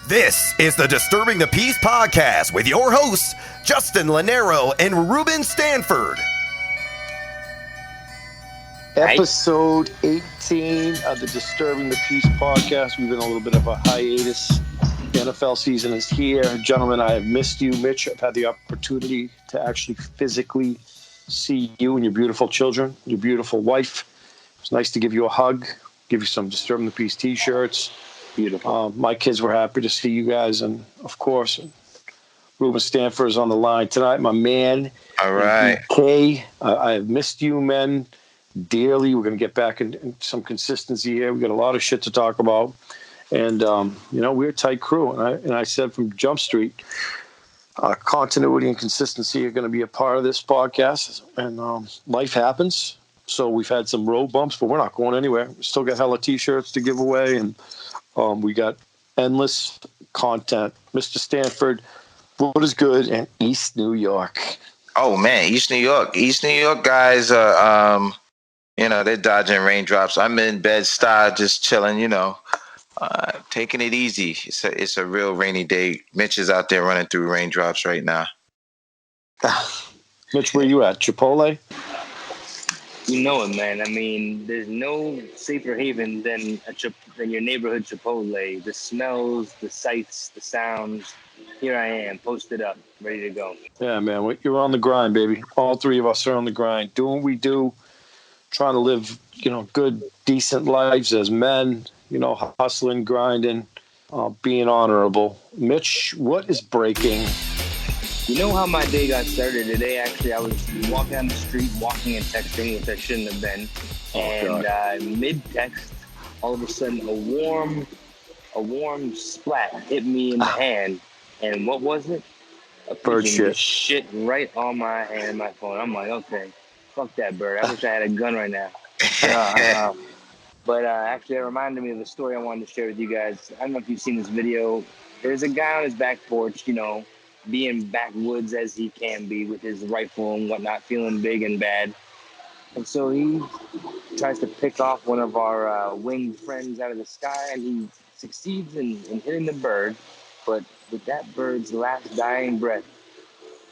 This is the Disturbing the Peace podcast with your hosts, Justin Lanero and Ruben Stanford. Episode 18 of the Disturbing the Peace podcast. We've been on a little bit of a hiatus. The NFL season is here. Gentlemen, I have missed you. Mitch, I've had the opportunity to actually physically see you and your beautiful children, your beautiful wife. It's nice to give you a hug, give you some Disturbing the Peace t-shirts. Beautiful. My kids were happy to see you guys. And, of course, Ruben Stanford is on the line tonight. My man. All right. Kay, I have missed you, men, dearly. We're going to get back in some consistency here. We've got a lot of shit to talk about. And, we're a tight crew. And I said from Jump Street, continuity and consistency are going to be a part of this podcast. And life happens. So we've had some road bumps, but we're not going anywhere. We still got hella T-shirts to give away. And we got endless content. Mr. Stanford, what is good in East New York? Oh, man, East New York. East New York guys are, they're dodging raindrops. I'm in Bed-Stuy just chilling, taking it easy. It's a real rainy day. Mitch is out there running through raindrops right now. Mitch, where you at? Chipotle? You know it, man. I mean, there's no safer haven than your neighborhood Chipotle. The smells, the sights, the sounds. Here I am, posted up, ready to go. Yeah, man. You're on the grind, baby. All three of us are on the grind, doing what we do, trying to live, good, decent lives as men, hustling, grinding, being honorable. Mitch, what is breaking? You know how my day got started today? Actually, I was walking down the street, walking and texting, which I shouldn't have been. And mid-text, all of a sudden, a warm splat hit me in the hand. And what was it? A bird shit. Shit right on my hand, my phone. I'm like, okay, fuck that bird. I wish I had a gun right now. But actually, it reminded me of the story I wanted to share with you guys. I don't know if you've seen this video. There's a guy on his back porch, being backwoods as he can be with his rifle and whatnot, feeling big and bad. And so he tries to pick off one of our winged friends out of the sky, and he succeeds in hitting the bird. But with that bird's last dying breath,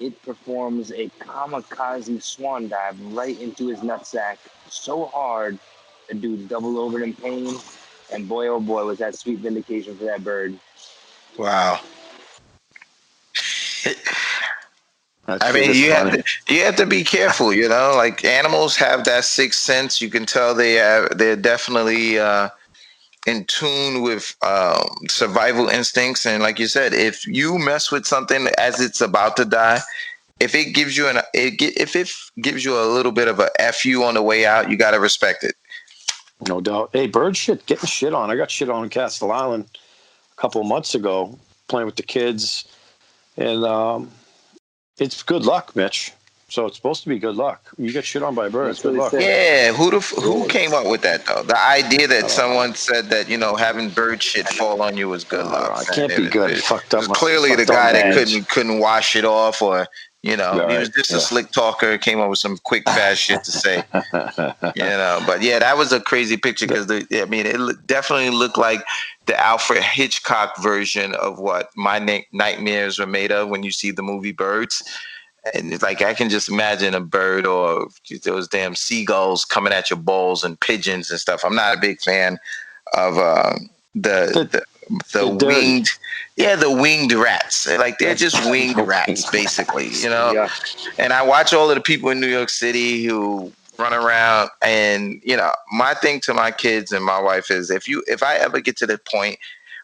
it performs a kamikaze swan dive right into his nutsack so hard, the dude's doubled over in pain. And boy, oh boy, was that sweet vindication for that bird. Wow. I mean, you have to be careful, like animals have that sixth sense. You can tell they're definitely in tune with survival instincts. And like you said, if you mess with something as it's about to die, if it gives you a little bit of a FU on the way out, you got to respect it. No doubt. Hey, bird shit, getting shit on. I got shit on in Castle Island a couple of months ago, playing with the kids. And it's good luck, Mitch. So it's supposed to be good luck. You get shit on by a bird, it's good luck. Yeah, who came up with that, though? The idea that someone said that, having bird shit fall on you was good luck. I can't be good. Fucked up. Clearly the guy that couldn't wash it off, or he was just a slick talker, came up with some quick fast shit to say. But yeah, that was a crazy picture because it definitely looked like the Alfred Hitchcock version of what my nightmares were made of when you see the movie Birds. And it's like I can just imagine a bird or those damn seagulls coming at your balls and pigeons and stuff. I'm not a big fan of the winged, the winged rats. Like they're just winged rats, basically. Yeah. And I watch all of the people in New York City who run around, and my thing to my kids and my wife is if I ever get to the point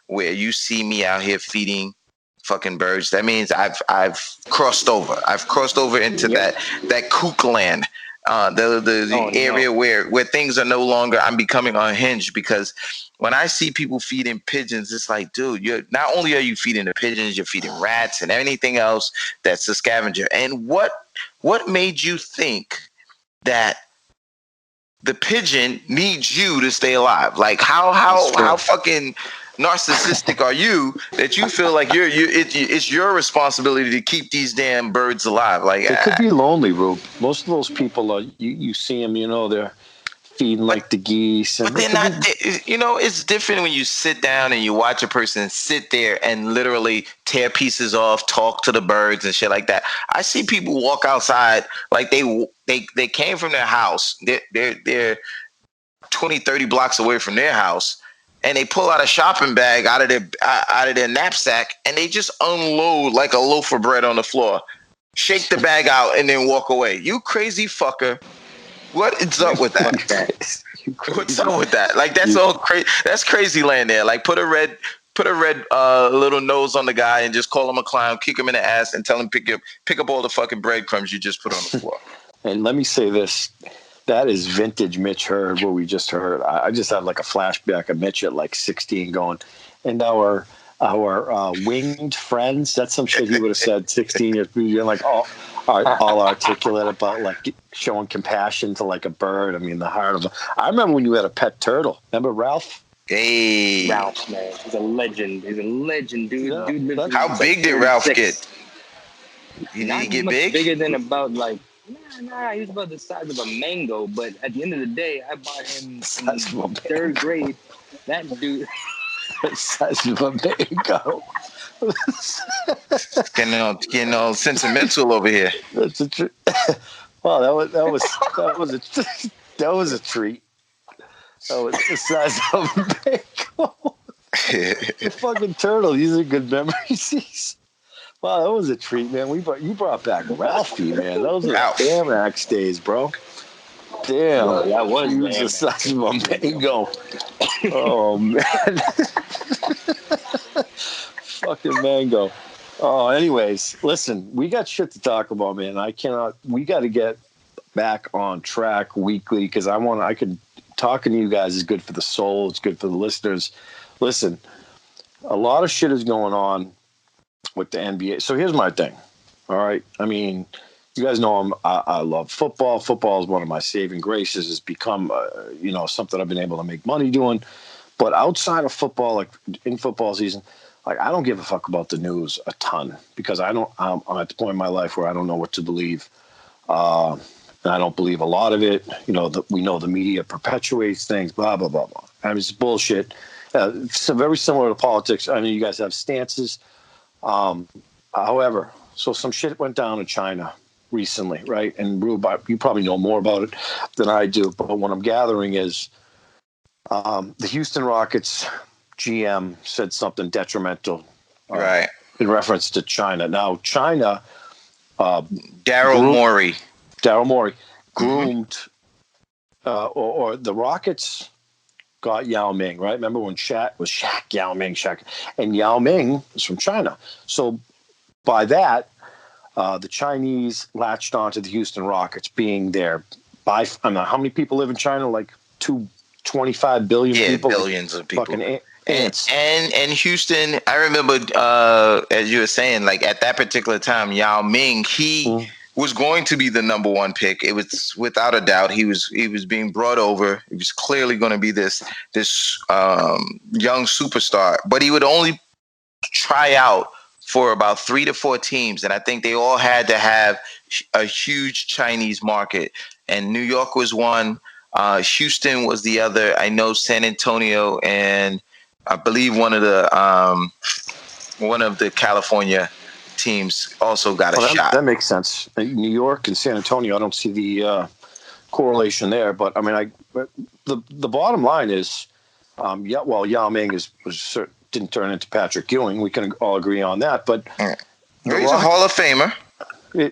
where you see me out here feeding fucking birds, that means I've crossed over. I've crossed over into that kook land, the area where things are no longer. I'm becoming unhinged because when I see people feeding pigeons, it's like, dude, you're not only are you feeding the pigeons, you're feeding rats and anything else that's a scavenger. And what made you think that the pigeon needs you to stay alive? Like how fucking narcissistic are you that you feel like it's your responsibility to keep these damn birds alive? Like it could be lonely, Rube. Most of those people are you see them, they're feeding like the geese. And but they're not. It's different when you sit down and you watch a person sit there and literally tear pieces off, talk to the birds and shit like that. I see people walk outside like they came from their house. They're 20, 30 blocks away from their house, and they pull out a shopping bag out of their knapsack, and they just unload like a loaf of bread on the floor, shake the bag out, and then walk away. You crazy fucker. What is up with that? What's up with that? Like, that's all crazy. That's crazy land there. Like, put a red little nose on the guy and just call him a clown, kick him in the ass, and tell him pick up all the fucking breadcrumbs you just put on the floor. And let me say this. That is vintage Mitch Hurd, what we just heard. I just had like a flashback of Mitch at like 16 going, and our winged friends, that's some shit he would have said 16 years. You're like, all articulate about like showing compassion to like a bird. I mean, the heart of I remember when you had a pet turtle. Remember Ralph? Hey. Ralph, man. He's a legend. Dude. Yeah, Dude how big did Ralph get? Did he get big? Bigger than about like, nah, he was about the size of a mango. But at the end of the day, I bought him in third grade. That dude. The size of a mango. Getting all sentimental over here. That's a treat. Wow, that was a treat. That was the size of a mango. The fucking turtle. These are good memories. Wow, that was a treat, man. You brought back Ralphie, man. Those are Bamax days, bro. Damn, that was the size of a mango. Oh man. Fucking mango. Oh, anyways, listen, we got shit to talk about, man. We got to get back on track weekly because talking to you guys is good for the soul. It's good for the listeners. Listen, a lot of shit is going on with the NBA. So here's my thing. All right. I mean, you guys know I love football. Football is one of my saving graces. It's become, something I've been able to make money doing. But outside of football, like in football season, like I don't give a fuck about the news a ton because I'm at the point in my life where I don't know what to believe. And I don't believe a lot of it. We know the media perpetuates things, blah, blah, blah, blah. I mean, it's bullshit. It's very similar to politics. I mean, you guys have stances. However, so some shit went down in China recently, right? And Rube, you probably know more about it than I do. But what I'm gathering is the Houston Rockets GM said something detrimental, right, in reference to China. Now, China, Daryl Morey groomed, or the Rockets got Yao Ming, right? Remember when Yao Ming, and Yao Ming is from China. So by that, the Chinese latched onto the Houston Rockets being there. I don't know how many people live in China, like 25 billion people. Billions of people. Fucking ants. And Houston, I remember, as you were saying, like at that particular time, Yao Ming, he was going to be the number one pick. It was without a doubt. He was being brought over. He was clearly going to be this young superstar, but he would only try out for about 3 to 4 teams, and I think they all had to have a huge Chinese market. And New York was one. Houston was the other. I know San Antonio and I believe one of the California teams also got a shot. That makes sense. New York and San Antonio, I don't see the correlation there. But I mean, the bottom line is, Yao Ming didn't turn into Patrick Ewing. We can all agree on that. But he's a Hall of Famer.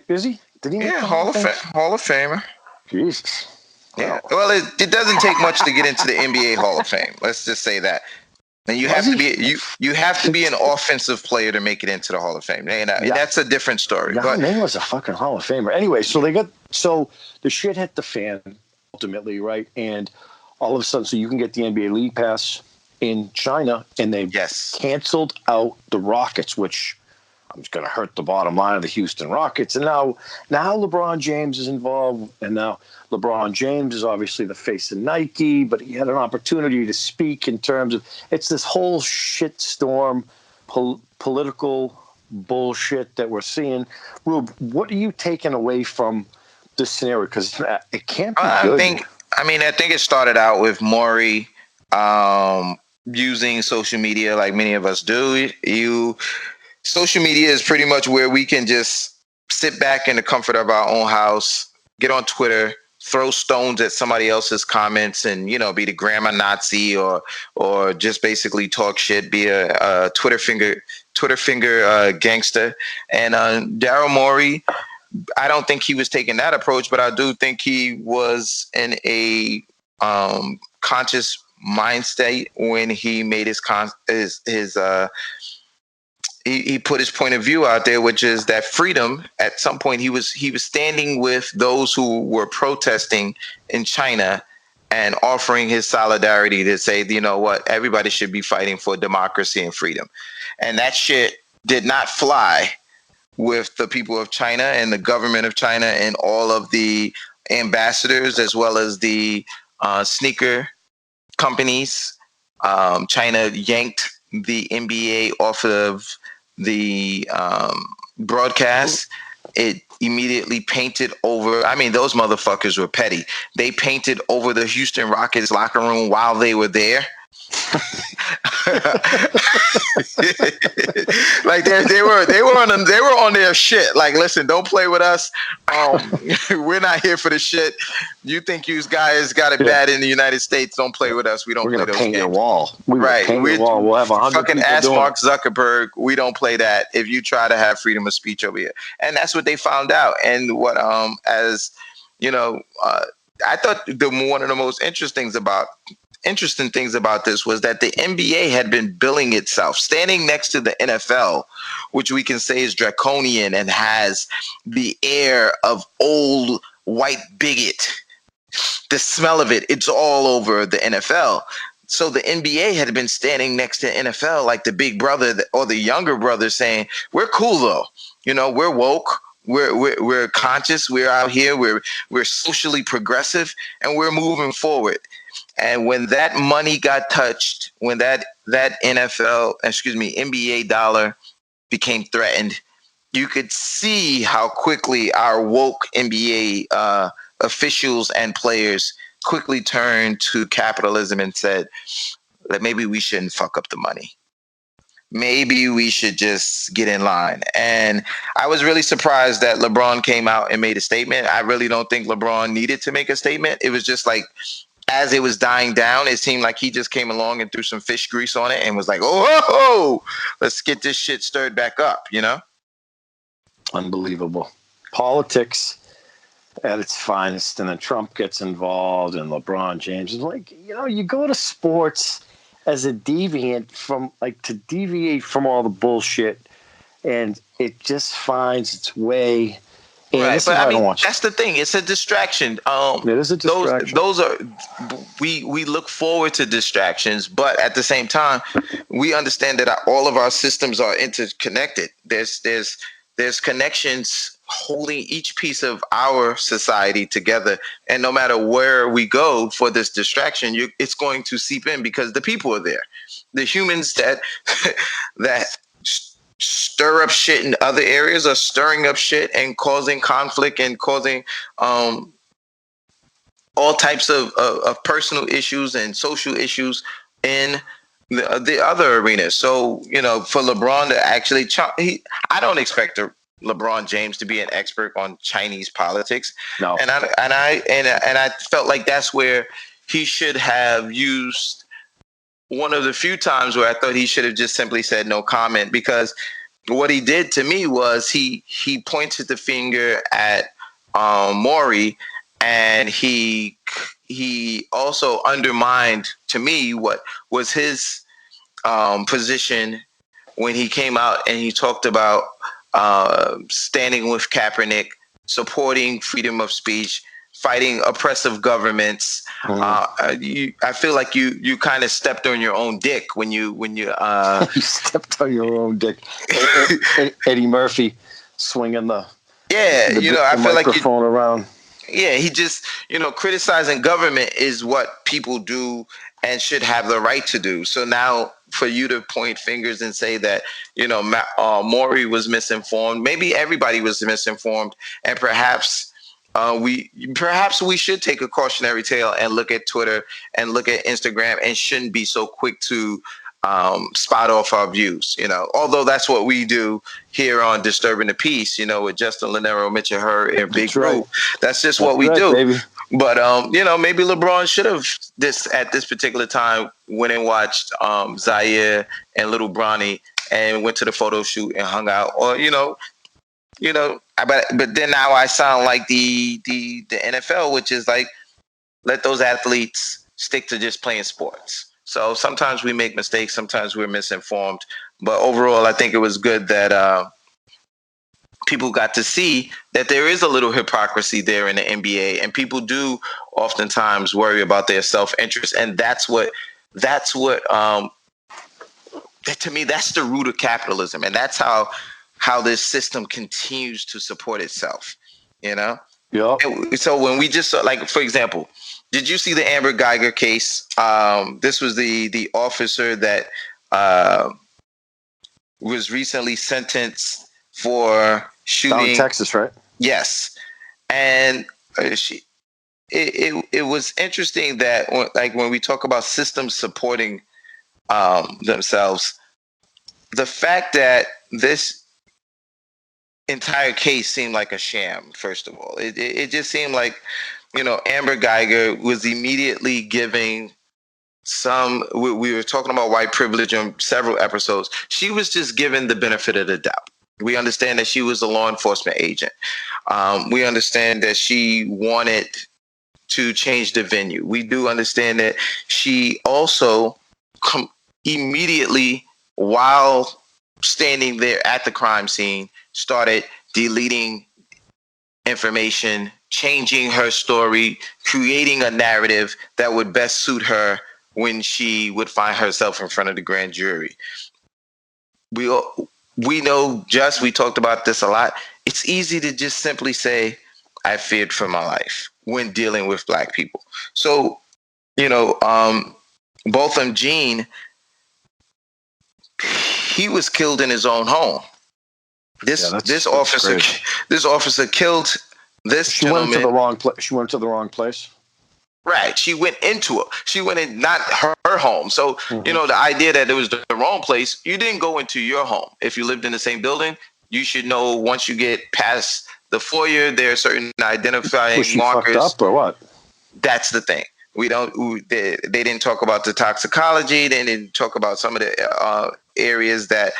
Is he? Did he? Yeah, Hall of Famer. Jesus. Yeah. Well, it doesn't take much to get into the NBA Hall of Fame. Let's just say that. And you have to be an offensive player to make it into the Hall of Fame. And that's a different story. Yao Ming was a fucking Hall of Famer. Anyway, so the shit hit the fan ultimately, right? And all of a sudden, so you can get the NBA League Pass in China, and they canceled out the Rockets, which was going to hurt the bottom line of the Houston Rockets. And now LeBron James is involved, and now LeBron James is obviously the face of Nike, but he had an opportunity to speak in terms of it's this whole shitstorm, political bullshit that we're seeing. Rube, what are you taking away from this scenario? Because it can't be good. I mean, I think it started out with Maury using social media like many of us do. Social media is pretty much where we can just sit back in the comfort of our own house, get on Twitter, throw stones at somebody else's comments, and be the grammar Nazi or just basically talk shit, be a Twitter finger gangster. And Daryl Morey, I don't think he was taking that approach, but I do think he was in a conscious mind state when he made he put his point of view out there, which is that freedom. At some point, he was standing with those who were protesting in China and offering his solidarity to say, you know what, everybody should be fighting for democracy and freedom. And that shit did not fly with the people of China and the government of China and all of the ambassadors, as well as the sneaker companies. China yanked the NBA off of the broadcast. It immediately painted over. I mean, those motherfuckers were petty. They painted over the Houston Rockets locker room while they were there. Like they were on their shit. Like, listen, don't play with us. We're not here for the shit. You think you guys got it bad in the United States? Don't play with us. We don't play those paint games. Your wall. Right. We'll have 100 fucking people ask doing Mark Zuckerberg. We don't play that. If you try to have freedom of speech over here, and that's what they found out. And what as you know, I thought one of the most interesting things about this was that the NBA had been billing itself, standing next to the NFL, which we can say is draconian and has the air of old white bigot. The smell of it, it's all over the NFL. So the NBA had been standing next to NFL like the big brother or the younger brother saying, we're cool though. We're woke. We're conscious. We're out here. We're socially progressive, and we're moving forward. And when that money got touched, when that NBA dollar became threatened, you could see how quickly our woke NBA officials and players quickly turned to capitalism and said that maybe we shouldn't fuck up the money. Maybe we should just get in line. And I was really surprised that LeBron came out and made a statement. I really don't think LeBron needed to make a statement. It was just like, as it was dying down, it seemed like he just came along and threw some fish grease on it and was like, oh, let's get this shit stirred back up, Unbelievable. Politics at its finest, and then Trump gets involved, and LeBron James is like, you go to sports as a deviate to deviate from all the bullshit, and it just finds its way. And right, but I mean, that's the thing. It's a distraction. It is a distraction. Those are we look forward to distractions, but at the same time, we understand that all of our systems are interconnected. There's connections holding each piece of our society together, and no matter where we go for this distraction, it's going to seep in because the people are there. The humans that stir up shit in other areas are stirring up shit and causing conflict and causing all types of personal issues and social issues in the other arenas. So, for LeBron to actually, I don't expect LeBron James to be an expert on Chinese politics. No. And I felt like that's where he should have used one of the few times where I thought he should have just simply said no comment, because what he did to me was he pointed the finger at Maury, and he also undermined, to me, what was his position when he came out and he talked about standing with Kaepernick, supporting freedom of speech, fighting oppressive governments. I feel like you kind of stepped on your own dick when you you stepped on your own dick. Eddie Murphy swinging the I feel like microphone around. Yeah, he just criticizing government is what people do and should have the right to do. So now for you to point fingers and say that Maury was misinformed, maybe everybody was misinformed, and perhaps we should take a cautionary tale and look at Twitter and look at Instagram and shouldn't be so quick to spot off our views. Although that's what we do here on Disturbing the Peace. With Justin Lanero, Mitch, and her in Big Group. That's just what we do. Baby. But maybe LeBron should have at this particular time went and watched Zaire and Little Bronny and went to the photo shoot and hung out, or but then now I sound like the NFL, which is like, let those athletes stick to just playing sports. So sometimes we make mistakes, sometimes we're misinformed, but overall I think it was good that people got to see that there is a little hypocrisy there in the NBA, and people do oftentimes worry about their self-interest, and that's what to me, that's the root of capitalism, and that's how this system continues to support itself. Yeah. So when we just like, for example, did you see the Amber Geiger case? This was the officer that was recently sentenced for shooting down in Texas, right? Yes, and it was interesting that when we talk about systems supporting themselves, the fact that this entire case seemed like a sham. First of all, it just seemed like Amber Geiger was immediately giving we were talking about white privilege on several episodes. She was just given the benefit of the doubt. We understand that she was a law enforcement agent. We understand that she wanted to change the venue. We do understand that she also immediately, while standing there at the crime scene, started deleting information, changing her story, creating a narrative that would best suit her when she would find herself in front of the grand jury. We know, we talked about this a lot. It's easy to just simply say, I feared for my life when dealing with Black people. So, Botham Jean, he was killed in his own home. This officer killed this She gentleman. went to the wrong place. She went to the wrong place. Right. She went into it. She went in not her home. So, the idea that it was the wrong place, you didn't go into your home. If you lived in the same building, you should know once you get past the foyer, there are certain identifying Was she markers. Fucked up or what? That's the thing. They didn't talk about the toxicology. They didn't talk about some of the areas that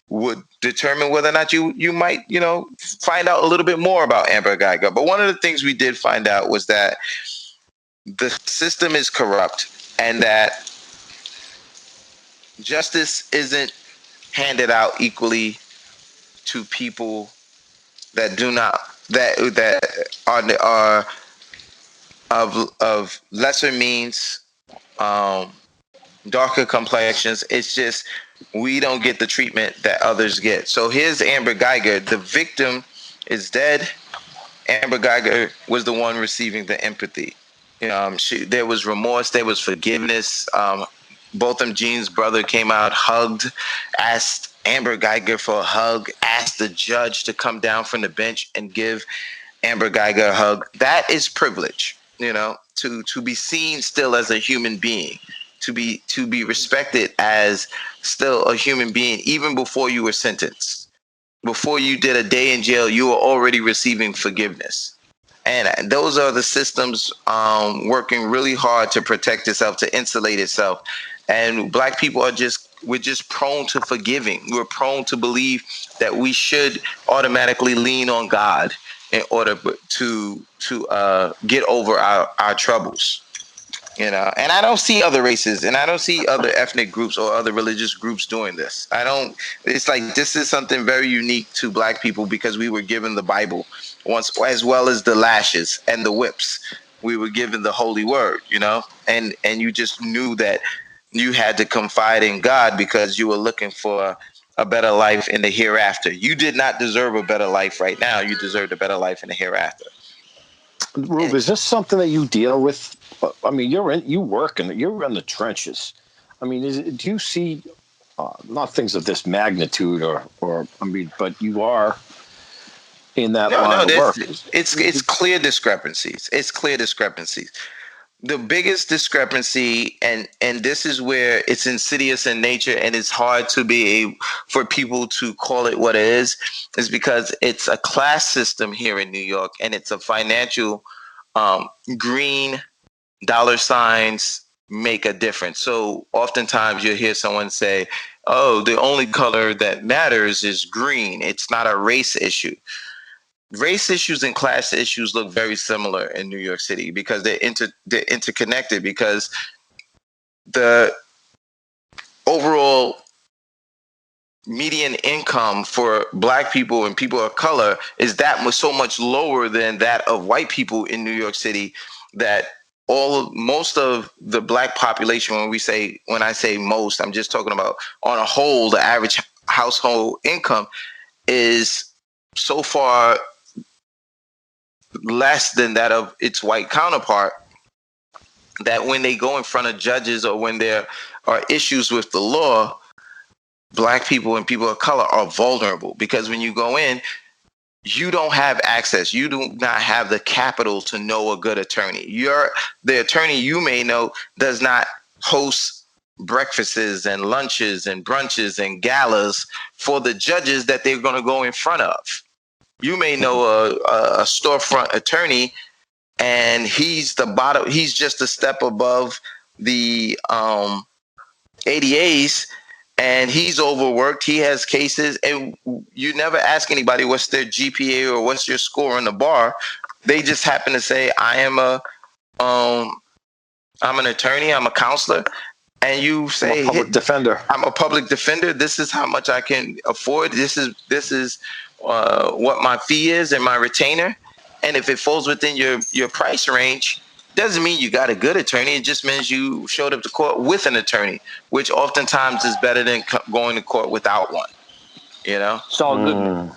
would determine whether or not you might, find out a little bit more about Amber Geiger. But one of the things we did find out was that the system is corrupt and that justice isn't handed out equally to people that do not, that are of lesser means, darker complexions. It's just, we don't get the treatment that others get. So here's Amber Geiger. The victim is dead. Amber Geiger was the one receiving the empathy. There was remorse. There was forgiveness. Botham Jean's brother came out, hugged, asked Amber Geiger for a hug, asked the judge to come down from the bench and give Amber Geiger a hug. That is privilege, to be seen still as a human being, to be respected as still a human being, even before you were sentenced. Before you did a day in jail, you were already receiving forgiveness. And those are the systems working really hard to protect itself, to insulate itself. And Black people we're just prone to forgiving. We're prone to believe that we should automatically lean on God in order to get over our troubles. And I don't see other races, and I don't see other ethnic groups or other religious groups doing this. It's like, this is something very unique to Black people because we were given the Bible once, as well as the lashes and the whips. We were given the holy word, and you just knew that you had to confide in God because you were looking for a better life in the hereafter. You did not deserve a better life right now. You deserved a better life in the hereafter. Rube, is this something that you deal with? I mean, you're in the trenches. I mean, do you see not things of this magnitude, but you are in that No, line of work. it's clear discrepancies. It's clear discrepancies. The biggest discrepancy, and this is where it's insidious in nature, and it's hard to be able for people to call it what it is because it's a class system here in New York, and it's a financial green dollar signs make a difference. So oftentimes you'll hear someone say, "Oh, the only color that matters is green. It's not a race issue." Race issues and class issues look very similar in New York City because they're interconnected because the overall median income for black people and people of color is that was so much lower than that of white people in New York City that most of the black population, when I say most, I'm just talking about on a whole, the average household income is so far less than that of its white counterpart that when they go in front of judges or when there are issues with the law, black people and people of color are vulnerable because when you go in, you don't have access. You do not have the capital to know a good attorney. The attorney you may know does not host breakfasts and lunches and brunches and galas for the judges that they're going to go in front of. You may know a storefront attorney, and he's the bottom. He's just a step above the ADAs, and he's overworked. He has cases, and you never ask anybody what's their GPA or what's your score in the bar. They just happen to say, I'm an attorney, I'm a counselor. And you say, I'm a public defender. I'm a public defender. This is how much I can afford. This is what my fee is and my retainer. And if it falls within your price range, doesn't mean you got a good attorney. It just means you showed up to court with an attorney, which oftentimes is better than going to court without one. You know, It's all good. Man.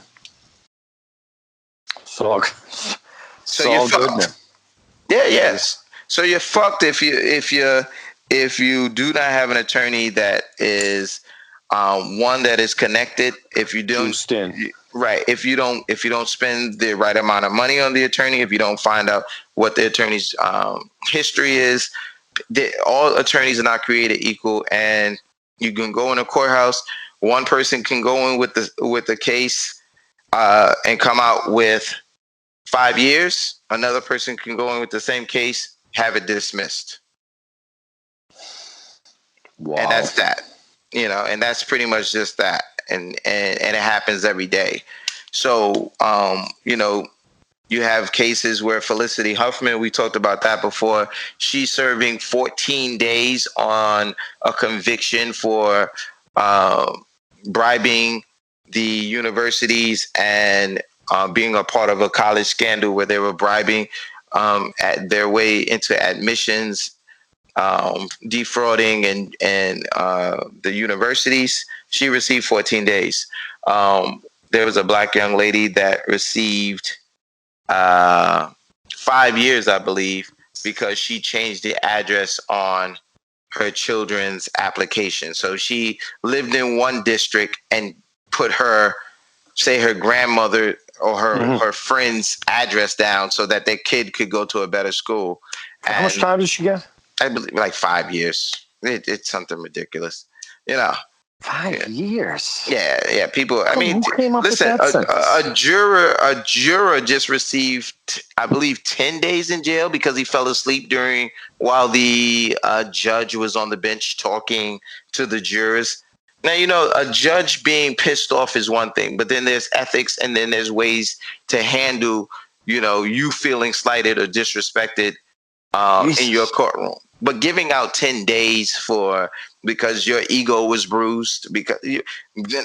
So you're good. fucked. Yeah, yes. So you're fucked if you do not have an attorney that is one that is connected. If you don't, right? If you don't spend the right amount of money on the attorney, if you don't find out what the attorney's history is, all attorneys are not created equal, and you can go in a courthouse. One person can go in with the case and come out with 5 years. Another person can go in with the same case, have it dismissed. Wow. And that's that, and that's pretty much just that. And it happens every day. So, you have cases where Felicity Huffman, we talked about that before. She's serving 14 days on a conviction for bribing the universities and being a part of a college scandal where they were bribing at their way into admissions, defrauding and the universities. She received 14 days. There was a black young lady that received 5 years, I believe, because she changed the address on her children's application. So she lived in one district and put her grandmother or her friend's address down so that their kid could go to a better school. How much time did she get? I believe like 5 years. It's something ridiculous, 5 years. Yeah. People. I mean, who came up listen. With that a juror just received, I believe, 10 days in jail because he fell asleep while the judge was on the bench talking to the jurors. Now, a judge being pissed off is one thing, but then there's ethics, and then there's ways to handle, you feeling slighted or disrespected in your courtroom. But giving out 10 days because your ego was bruised, because you're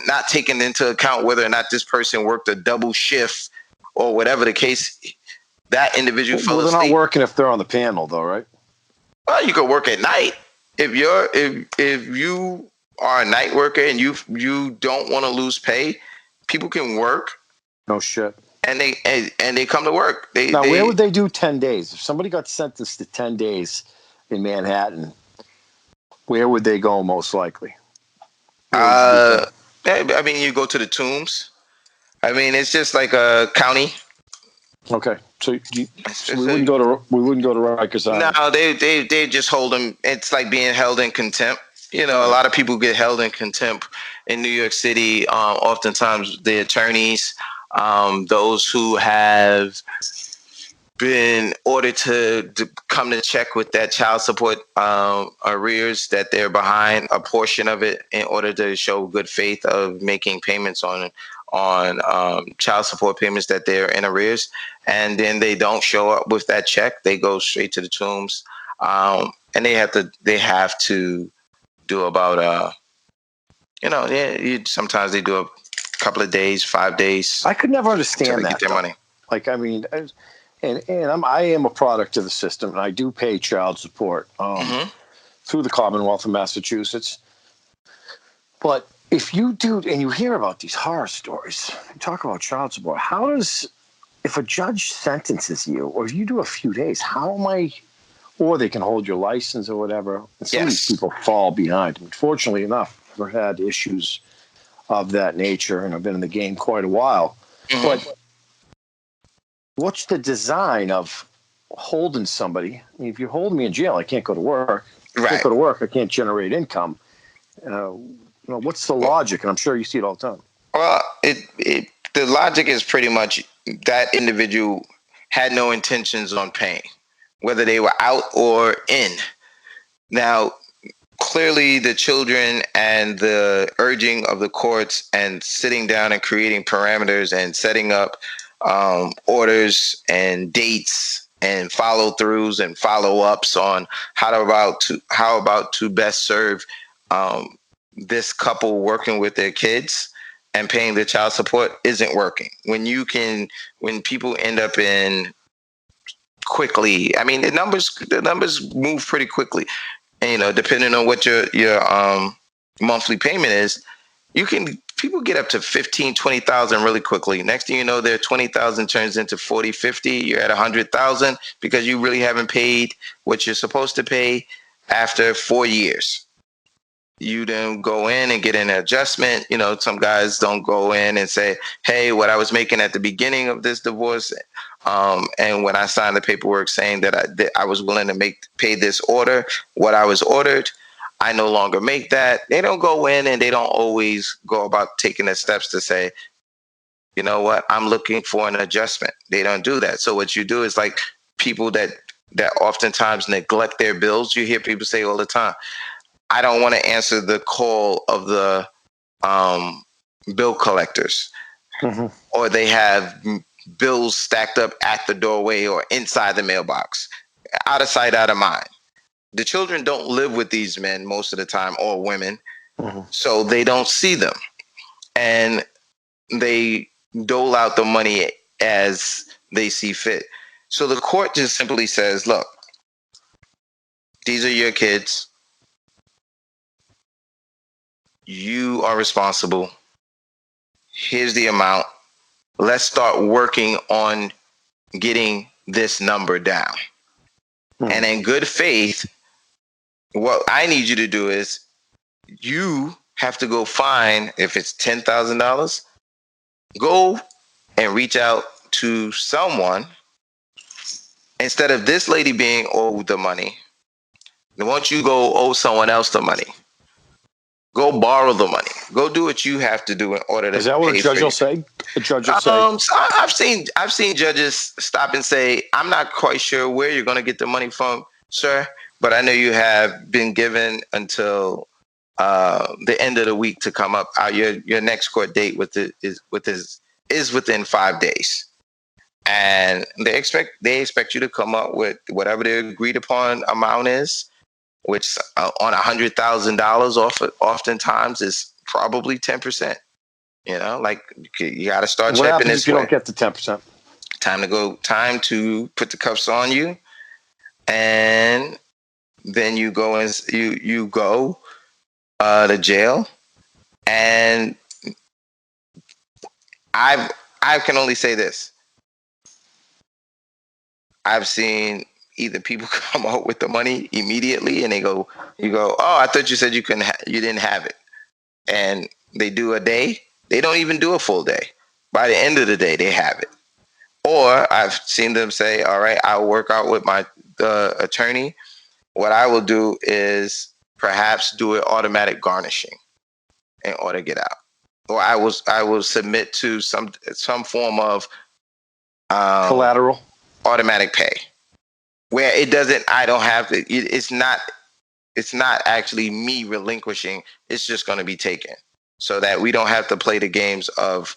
not taking into account whether or not this person worked a double shift or whatever the case, that individual fell asleep. They're not working if they're on the panel, though, right? Well, you could work at night. If you are a night worker and you don't want to lose pay, people can work. No shit. And they come to work. Where would they do 10 days? If somebody got sentenced to 10 days in Manhattan, where would they go most likely? I mean, you go to the Tombs. I mean, it's just like a county. Okay, so So we wouldn't go to Rikers Island. no, they just hold them. It's like being held in contempt. You know, a lot of people get held in contempt in New York City. Oftentimes, the attorneys, those who have been ordered to come to check with that child support arrears that they're behind a portion of it in order to show good faith of making payments on child support payments that they're in arrears, and then they don't show up with that check. They go straight to the tombs, and they have to do about sometimes they do a couple of days, 5 days. I could never until understand they that. get their money. Like, I mean, I am a product of the system, and I do pay child support through the Commonwealth of Massachusetts. But if you do, and you hear about these horror stories, you talk about child support. If a judge sentences you, or if you do a few days, or they can hold your license or whatever. And some of these people fall behind. Fortunately enough, I've never had issues of that nature, and I've been in the game quite a while. Mm-hmm. But what's the design of holding somebody? I mean, if you're holding me in jail, I can't go to work. I can't go to work. I can't generate income. What's the logic? And I'm sure you see it all the time. Well, the logic is pretty much that individual had no intentions on paying, whether they were out or in. Now, clearly the children and the urging of the courts and sitting down and creating parameters and setting up orders and dates and follow throughs and follow ups on how about to best serve this couple working with their kids and paying the child support isn't working. When people end up in quickly, I mean, the numbers move pretty quickly. And, depending on what your monthly payment is, people get up to 15, 20,000 really quickly. Next thing you know, their 20,000 turns into 40, 50. You're at 100,000 because you really haven't paid what you're supposed to pay after 4 years. You then go in and get an adjustment. Some guys don't go in and say, hey, what I was making at the beginning of this divorce, and when I signed the paperwork saying that I was willing to pay this order, what I was ordered, I no longer make that. They don't go in, and they don't always go about taking the steps to say, you know what, I'm looking for an adjustment. They don't do that. So what you do is, like, people that oftentimes neglect their bills. You hear people say all the time, I don't want to answer the call of the bill collectors, or they have bills stacked up at the doorway or inside the mailbox. Out of sight, out of mind. The children don't live with these men most of the time, or women, so they don't see them, and they dole out the money as they see fit. So the court just simply says, look, these are your kids. You are responsible. Here's the amount. Let's start working on getting this number down. And in good faith, what I need you to do is you have to go find, if it's $10,000, go and reach out to someone. Instead of this lady being owed the money, I want you to go owe someone else the money. Go borrow the money. Go do what you have to do in order to. Is that what a judge will say? A judge will say. So I've seen judges stop and say, "I'm not quite sure where you're going to get the money from, sir, but I know you have been given until the end of the week to come up. Your next court date is within 5 days, and they expect you to come up with whatever the agreed upon amount is." Which on $100,000 oftentimes is probably 10%. Like you got to start chipping this. What happens if you don't get the 10%? Time to put the cuffs on you, and then you go to jail. And I can only say this: I've seen either people come out with the money immediately and you go, oh, I thought you said you didn't have it. And they do a day. They don't even do a full day. By the end of the day, they have it. Or I've seen them say, all right, I'll work out with my attorney. What I will do is perhaps do an automatic garnishing in order to get out. Or I will submit to some form of Collateral. automatic pay where it doesn't, I don't have to, it's not actually me relinquishing. It's just going to be taken so that we don't have to play the games of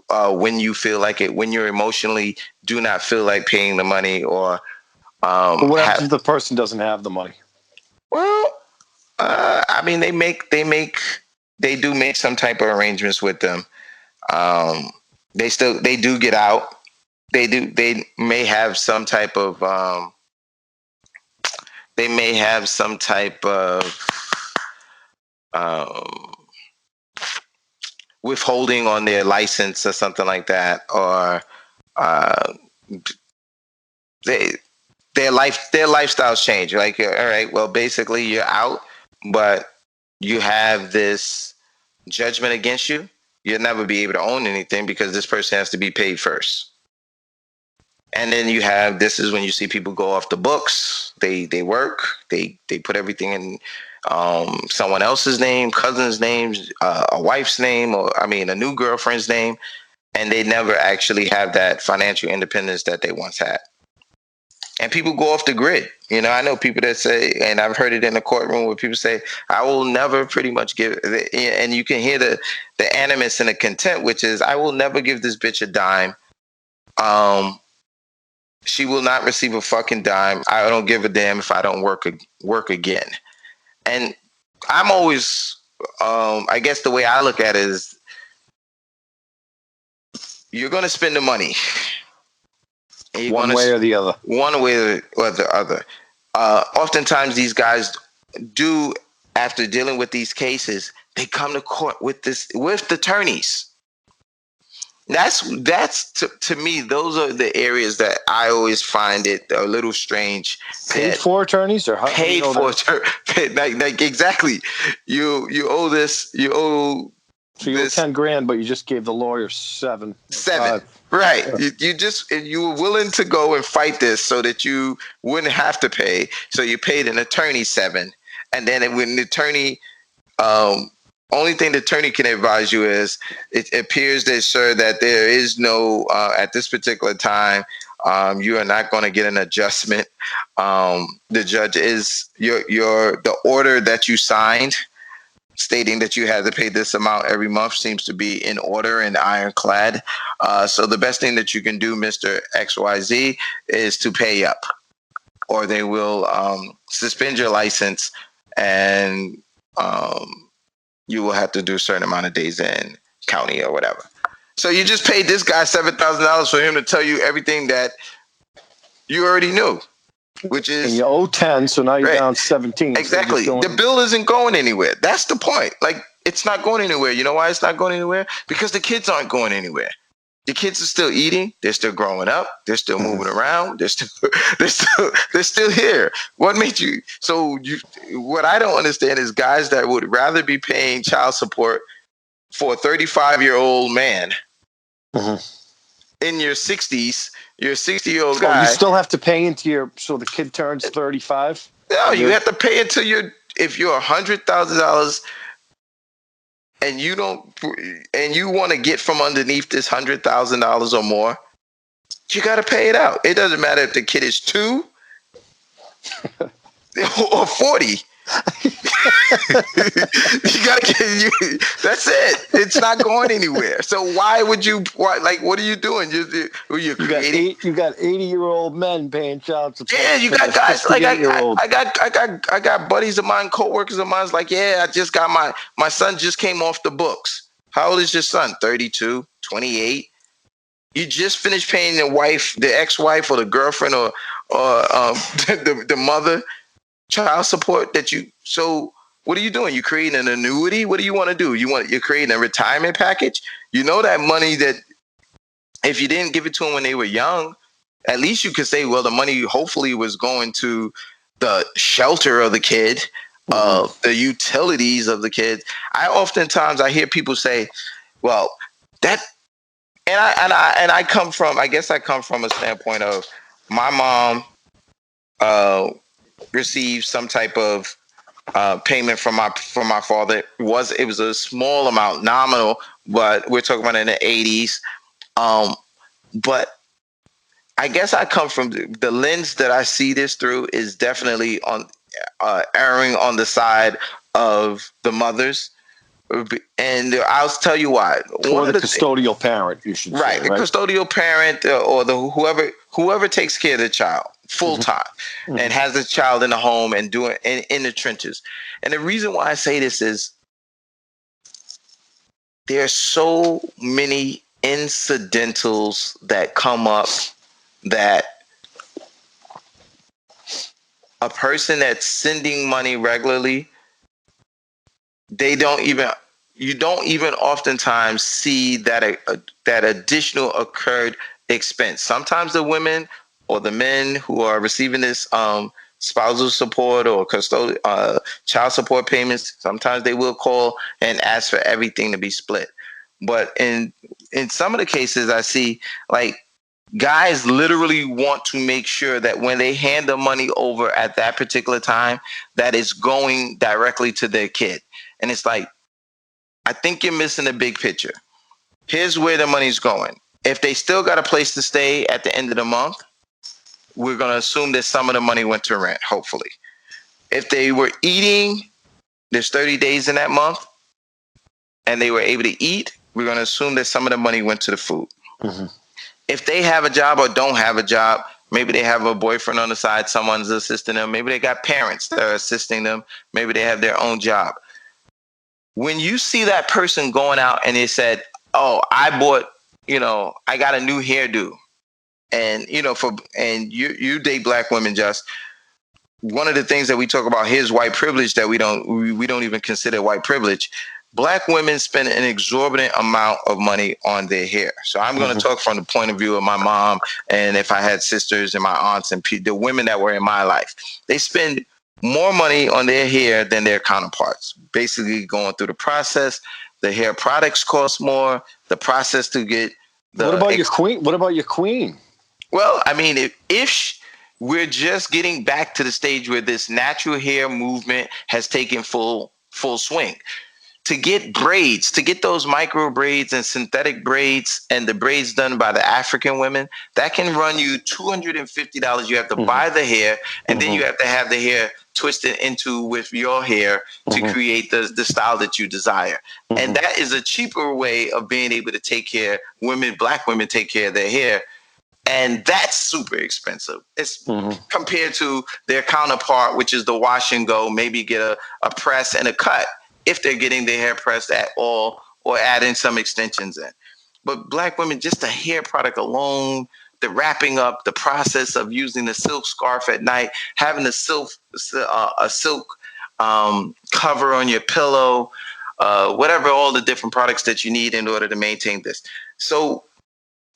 when you feel like it, when you're emotionally do not feel like paying the money or But what happens if the person doesn't have the money? well, I mean, they do make some type of arrangements with them. They do get out. They may have some type of withholding on their license or something like that, or their lifestyles change. Like, all right, well, basically you're out, but you have this judgment against you. You'll never be able to own anything because this person has to be paid first. And then you have, this is when you see people go off the books. They work. They put everything in someone else's name, cousin's name, a wife's name, or a new girlfriend's name, and they never actually have that financial independence that they once had. And people go off the grid. I know people that say, and I've heard it in the courtroom where people say, I will never pretty much give, and you can hear the animus and the contempt, which is, I will never give this bitch a dime. She will not receive a fucking dime. I don't give a damn if I don't work again. And I'm always, I guess the way I look at it is, you're going to spend the money. One way or the other. One way or the other. Oftentimes these guys do, after dealing with these cases, they come to court with attorneys. That's to me, those are the areas that I always find it a little strange. Paid for attorneys or paid for like exactly. You owe this. You owe. So you owe $10,000, but you just gave the lawyer $7. Right. You were willing to go and fight this so that you wouldn't have to pay. So you paid an attorney $7, and then when the attorney, only thing the attorney can advise you is, it appears that, sir, that there is no at this particular time, you are not going to get an adjustment. The judge is the order that you signed, stating that you had to pay this amount every month, seems to be in order and ironclad. So the best thing that you can do, Mr. XYZ, is to pay up, or they will suspend your license, and you will have to do a certain amount of days in county or whatever. So you just paid this guy $7,000 for him to tell you everything that you already knew. Which is, and you owe 10, so now you're down 17. Exactly. So the bill isn't going anywhere. That's the point. Like, it's not going anywhere. You know why it's not going anywhere? Because the kids aren't going anywhere. The kids are still eating. They're still growing up. They're still moving around. They're still here. What made you? What I don't understand is guys that would rather be paying child support for a 35-year-old man in your 60s. You're a 60-year-old guy. You still have to pay so the kid turns 35? No, you have to pay until if you're $100,000 and you want to get from underneath this $100,000 or more, you got to pay it out. It doesn't matter if the kid is 2 or 40. You gotta get that's it. It's not going anywhere. So why would you? What are you doing? You got 80-year-old men paying child support. Yeah, you got guys like I got buddies of mine, co-workers of mine. Like, yeah, I just got my son just came off the books. How old is your son? 32, 28. You just finished paying the ex-wife or the girlfriend or the mother child support so what are you doing? You creating an annuity? What do you want to do? You're creating a retirement package? You know that money that if you didn't give it to them when they were young, at least you could say, well, the money hopefully was going to the shelter of the kid, the utilities of the kid. I hear people say, well, I come from, I guess I come from a standpoint of my mom uh received some type of payment from my father. It was a small amount, nominal, but we're talking about in the 80s. But I guess I come from the lens that I see this through is definitely on erring on the side of the mothers, and I'll tell you why. Or the custodial parent, you should right, say, the right? custodial parent or the whoever takes care of the child full time and has the child in the home and doing in the trenches. And the reason why I say this is there's so many incidentals that come up that a person that's sending money regularly, they don't even you don't even oftentimes see that additional occurred expense. Sometimes the women or the men who are receiving this spousal support or child support payments, sometimes they will call and ask for everything to be split. But in some of the cases I see, like, guys literally want to make sure that when they hand the money over at that particular time, that it's going directly to their kid. And it's like, I think you're missing the big picture. Here's where the money's going. If they still got a place to stay at the end of the month, we're going to assume that some of the money went to rent, hopefully. If they were eating, there's 30 days in that month, and they were able to eat, we're going to assume that some of the money went to the food. Mm-hmm. If they have a job or don't have a job, maybe they have a boyfriend on the side, someone's assisting them. Maybe they got parents that are assisting them. Maybe they have their own job. When you see that person going out and they said, oh, I bought, I got a new hairdo. And, you date black women, just one of the things that we talk about here is white privilege that we don't even consider white privilege. Black women spend an exorbitant amount of money on their hair. So I'm going to talk from the point of view of my mom, and if I had sisters and my aunts and the women that were in my life, they spend more money on their hair than their counterparts. Basically, going through the process, the hair products cost more. The process to get the. What about your queen? What about your queen? Well, I mean, if we're just getting back to the stage where this natural hair movement has taken full swing. To get braids, to get those micro braids and synthetic braids and the braids done by the African women, that can run you $250. You have to buy the hair, and then you have to have the hair twisted into with your hair to create the style that you desire. And that is a cheaper way of being able to take care, black women take care of their hair. And that's super expensive. It's compared to their counterpart, which is the wash and go, maybe get a press and a cut, if they're getting their hair pressed at all or adding some extensions in. But black women, just the hair product alone, the wrapping up, the process of using the silk scarf at night, having a silk cover on your pillow, whatever, all the different products that you need in order to maintain this. So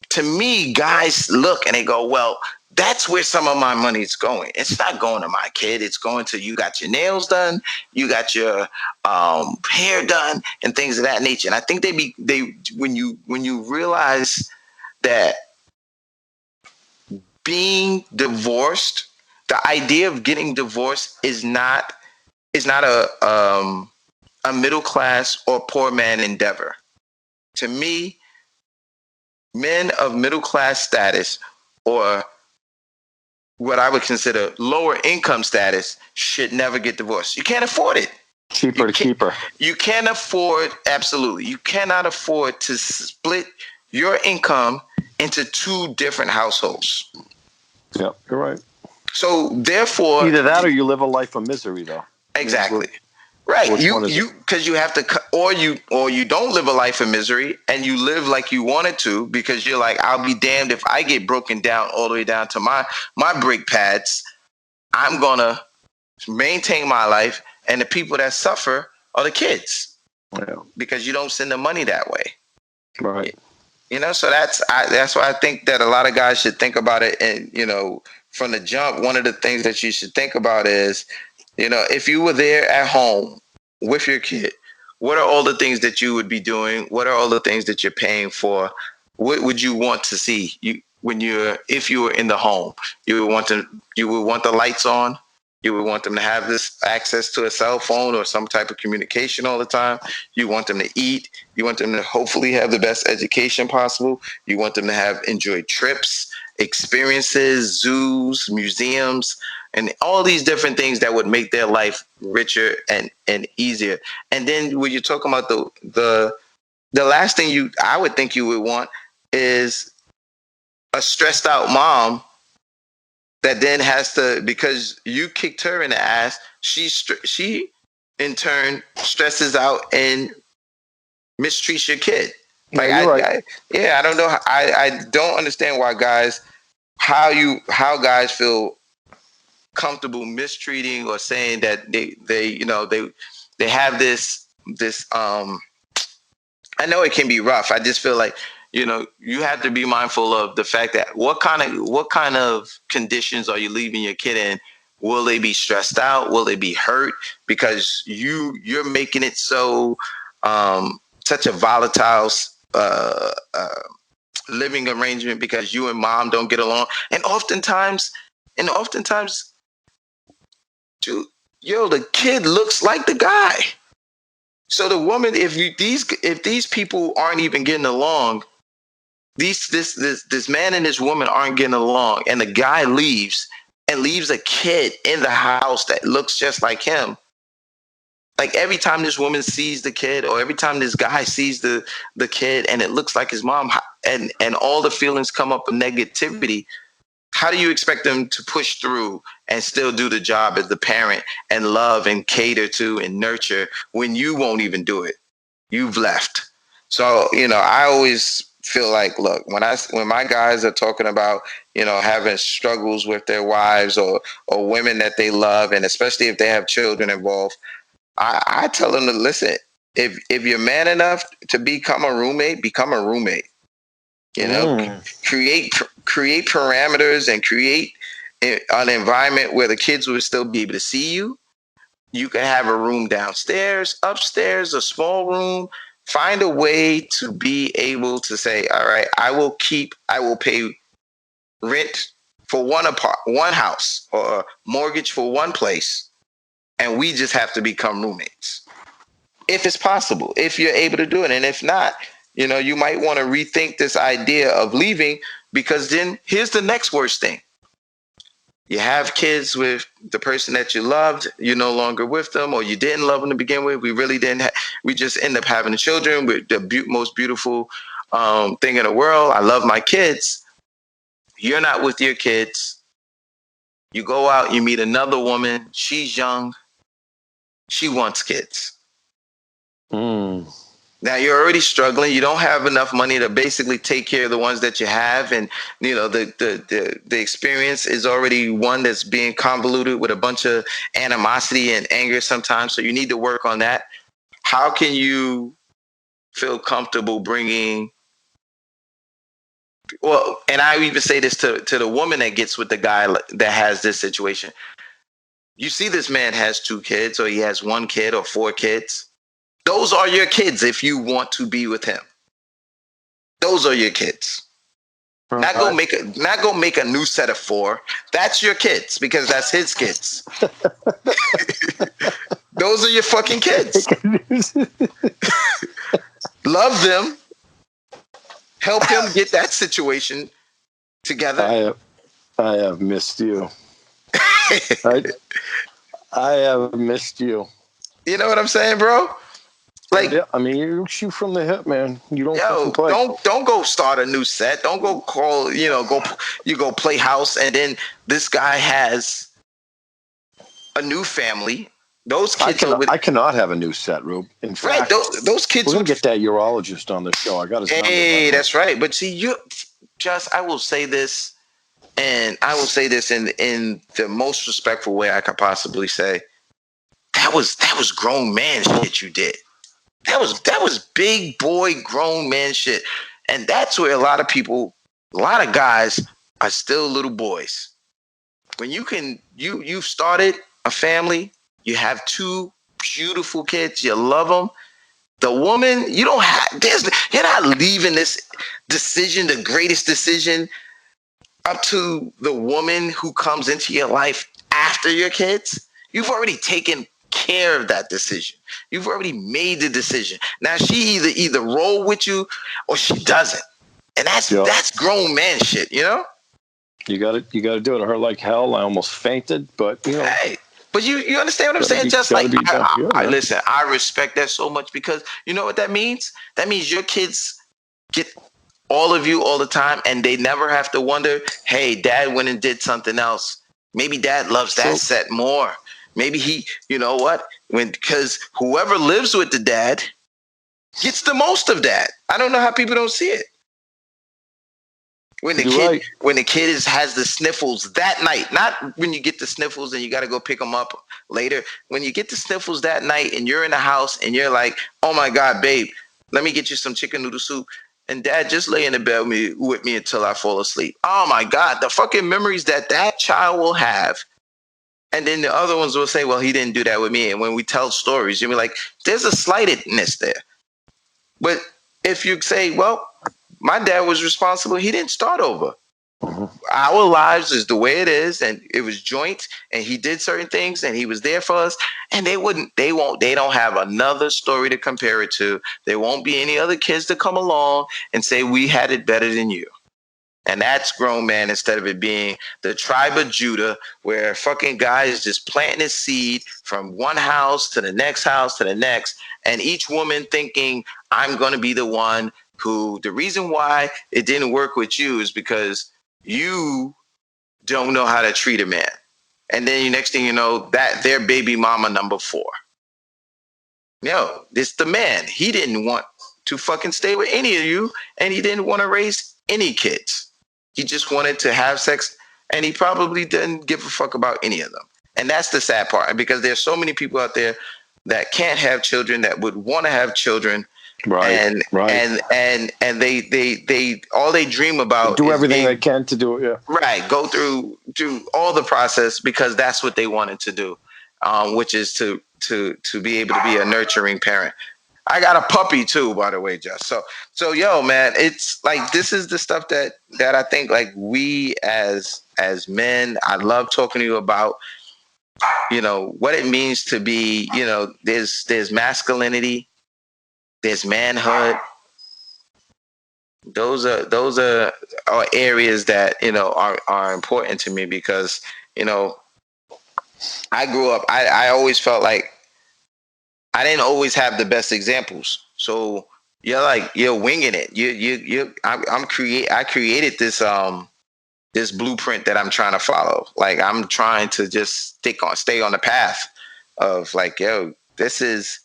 to me, guys look and they go, well, that's where some of my money is going. It's not going to my kid. It's going to, you got your nails done, you got your hair done, and things of that nature. And I think when you realize that being divorced, the idea of getting divorced is not a middle class or poor man endeavor. To me, men of middle class status or what I would consider lower income status should never get divorced. You can't afford it. Cheaper to keeper. You can't afford, absolutely. You cannot afford to split your income into two different households. Yeah, you're right. So therefore, either that or you live a life of misery, though. Exactly. Right. Because you have to, or you don't live a life of misery and you live like you wanted to, because you're like, I'll be damned if I get broken down all the way down to my brake pads. I'm going to maintain my life. And the people that suffer are the kids, because you don't send the money that way. Right. So that's why I think that a lot of guys should think about it. And, from the jump, one of the things that you should think about is, if you were there at home with your kid, what are all the things that you would be doing? What are all the things that you're paying for? what would you want to see? If you were in the home, you would want the lights on. You would want them to have this access to a cell phone or some type of communication all the time. You want them to eat. You want them to hopefully have the best education possible. You want them to have enjoy trips, experiences, zoos, museums, and all these different things that would make their life richer and easier. And then when you're talking about the last thing I would think you would want is a stressed out mom that then has to, because you kicked her in the ass, she in turn stresses out and mistreats your kid. Like Yeah, you're right. I don't know. I don't understand why how guys feel comfortable mistreating or saying that they have this I know it can be rough. I just feel like, you have to be mindful of the fact that what kind of conditions are you leaving your kid in? Will they be stressed out? Will they be hurt? Because you're making it so such a volatile living arrangement because you and mom don't get along. And oftentimes, dude, the kid looks like the guy. So the woman, if these people aren't even getting along, this man and this woman aren't getting along, and the guy leaves a kid in the house that looks just like him. Like every time this woman sees the kid, or every time this guy sees the kid, and it looks like his mom, and all the feelings come up of negativity. How do you expect them to push through and still do the job as the parent and love and cater to and nurture when you won't even do it? You've left. So, I always feel like, look, when my guys are talking about, having struggles with their wives or women that they love, and especially if they have children involved, I tell them to listen. If you're man enough to become a roommate, become a roommate. Create parameters and create an environment where the kids will still be able to see you. You can have a room downstairs, upstairs, a small room. Find a way to be able to say, all right, I will pay rent for one house, or mortgage for one place, and we just have to become roommates. If it's possible, if you're able to do it. And if not, you might want to rethink this idea of leaving, because then here's the next worst thing. You have kids with the person that you loved, you're no longer with them, or you didn't love them to begin with. We really didn't. We just end up having children with the most beautiful thing in the world. I love my kids. You're not with your kids. You go out, you meet another woman. She's young. She wants kids. Now you're already struggling. You don't have enough money to basically take care of the ones that you have, and the experience is already one that's being convoluted with a bunch of animosity and anger sometimes. So you need to work on that. How can you feel comfortable bringing? Well, and I even say this to the woman that gets with the guy that has this situation. You see, this man has 2 kids, or he has 1 kid, or 4 kids. Those are your kids if you want to be with him. Those are your kids. Not go make a new set of 4. That's your kids, because that's his kids. Those are your fucking kids. Love them. Help him get that situation together. I have missed you. I have missed you. You know what I'm saying, bro? Like, yeah, I mean, you shoot from the hip, man. You don't play. Don't go start a new set. Don't go call. Go play house, and then this guy has a new family. Those kids. I cannot have a new set, Rube. In fact, those kids. We're gonna get that urologist on the show. I got his number. Hey, that's right. But see, I will say this, and I will say this in the most respectful way I could possibly say. That was grown man shit you did. That was big boy grown man shit. And that's where a lot of guys are still little boys. When you've started a family, you have 2 beautiful kids, you love them, The woman, you don't have. You're not leaving this decision, the greatest decision, up to the woman who comes into your life after your kids. You've already taken care of that decision. You've already made the decision. Now she either roll with you or she doesn't. And that's grown man shit, you know? You got to do it. I hurt like hell. I almost fainted, but you know. Hey, but you understand what I'm saying? Just like listen, I respect that so much because you know what that means? That means your kids get all of you all the time, and they never have to wonder, hey, dad went and did something else. Maybe dad loves that set more. Maybe he, you know what? Because whoever lives with the dad gets the most of that. I don't know how people don't see it. When the kid has the sniffles that night, not when you get the sniffles and you got to go pick them up later. When you get the sniffles that night and you're in the house and you're like, oh my God, babe, let me get you some chicken noodle soup. And dad, just lay in the bed with me until I fall asleep. Oh my God, the fucking memories that child will have. And then the other ones will say, well, he didn't do that with me. And when we tell stories, you'll be like, there's a slightedness there. But if you say, well, my dad was responsible, he didn't start over. Mm-hmm. Our lives is the way it is, and it was joint, and he did certain things, and he was there for us. And they don't have another story to compare it to. There won't be any other kids to come along and say we had it better than you. And that's grown man instead of it being the tribe of Judah, where fucking guy is just planting his seed from one house to the next house to the next. And each woman thinking, I'm going to be the one who, the reason why it didn't work with you is because you don't know how to treat a man. And then next thing you know, that their baby mama number 4. It's the man. He didn't want to fucking stay with any of you, and he didn't want to raise any kids. He just wanted to have sex, and he probably didn't give a fuck about any of them. And that's the sad part, because there's so many people out there that can't have children that would want to have children. Right. And they all they dream about do everything they can to do it. Yeah. Right. Go through all the process because that's what they wanted to do, which is to be able to be a nurturing parent. I got a puppy too, by the way, Just. So yo, man, it's like this is the stuff that I think like we as men, I love talking to you about, you know, what it means to be, you know, there's masculinity, there's manhood. Those are areas that, you know, are important to me because, you know, I grew up, I always felt like I didn't always have the best examples. So you're winging it. I created this blueprint that I'm trying to follow. Like I'm trying to just stay on the path of like, yo, this is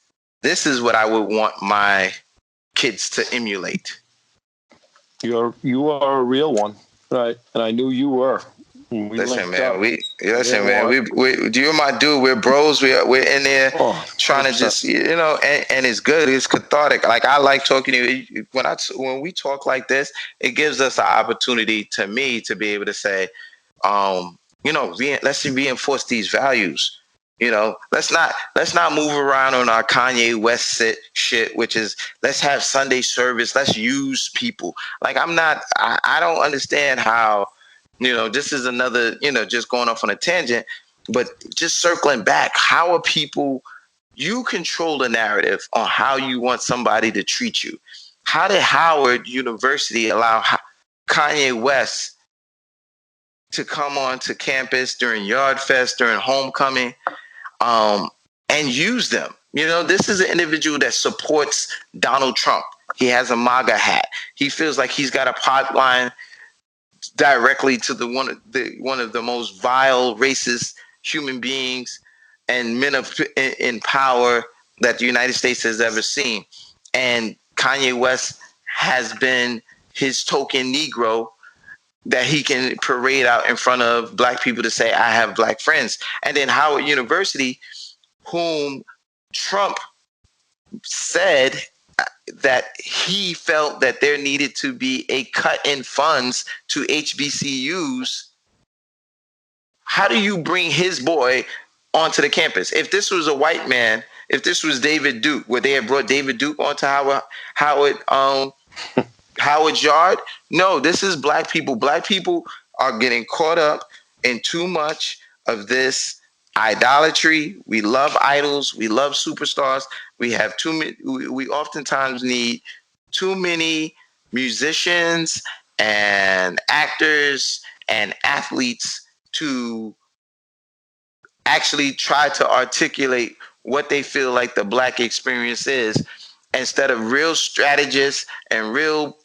what I would want my kids to emulate. You are a real one, right? And I knew you were. Listen, man. We you and my dude. We're bros. We're in there trying to just, you know, and it's good. It's cathartic. Like I like talking to you. When we talk like this, it gives us an opportunity to be able to say, you know, let's reinforce these values. You know, let's not move around on our Kanye West shit, which is let's have Sunday service. Let's use people. Like I don't understand how. You know, this is another, you know, just going off on a tangent, but just circling back, how are people, you control the narrative on how you want somebody to treat you. How did Howard University allow Kanye West to come onto campus during Yard Fest, during homecoming, and use them? You know, this is an individual that supports Donald Trump. He has a MAGA hat. He feels like he's got a pipeline directly to one of the most vile, racist human beings and men in power that the United States has ever seen. And Kanye West has been his token Negro that he can parade out in front of black people to say, I have black friends. And then Howard University, whom Trump said that he felt that there needed to be a cut in funds to HBCUs. How do you bring his boy onto the campus? If this was a white man, if this was David Duke, would they have brought David Duke onto Howard's Yard? No, this is black people. Black people are getting caught up in too much of this idolatry. We love idols. We love superstars. We have too many. We oftentimes need too many musicians and actors and athletes to actually try to articulate what they feel like the black experience is, instead of real strategists and real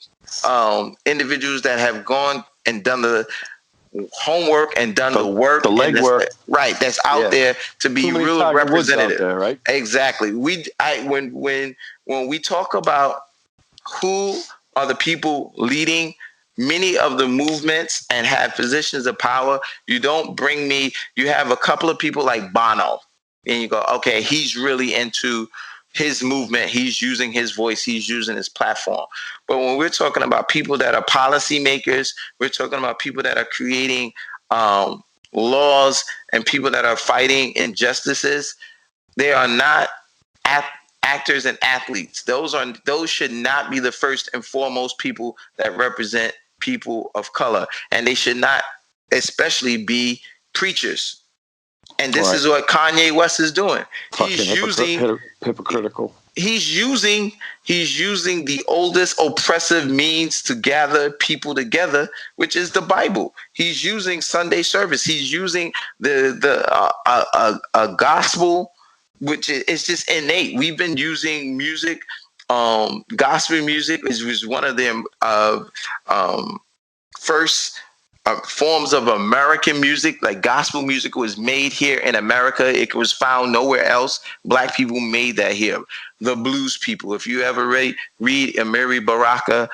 individuals that have gone and done the homework and done the work, the legwork, right? That's out there to be real representative. There, right? Exactly. When we talk about who are the people leading many of the movements and have positions of power, you don't bring me. You have a couple of people like Bono, and you go, okay, he's really into his movement. He's using his voice. He's using his platform. But when we're talking about people that are policymakers, we're talking about people that are creating laws and people that are fighting injustices. They are not actors and athletes. Those should not be the first and foremost people that represent people of color, and they should not especially be preachers. And this is what Kanye West is doing. He's using hypocritical. He's using the oldest oppressive means to gather people together, which is the Bible. He's using Sunday service. He's using a gospel, which is just innate. We've been using music. Gospel music was one of the first forms of American music. Like gospel music was made here in America. It was found nowhere else. Black people made that here. The blues people. If you ever read Amiri Baraka,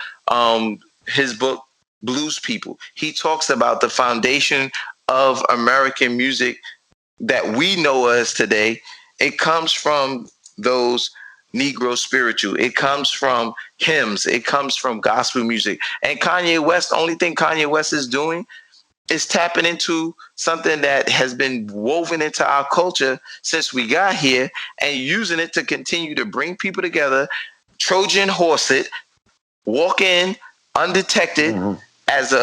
his book Blues People, he talks about the foundation of American music that we know as today. It comes from those Negro spiritual. It comes from hymns. It comes from gospel music. And Kanye West, the only thing Kanye West is doing is tapping into something that has been woven into our culture since we got here and using it to continue to bring people together, Trojan horse it, walk in undetected as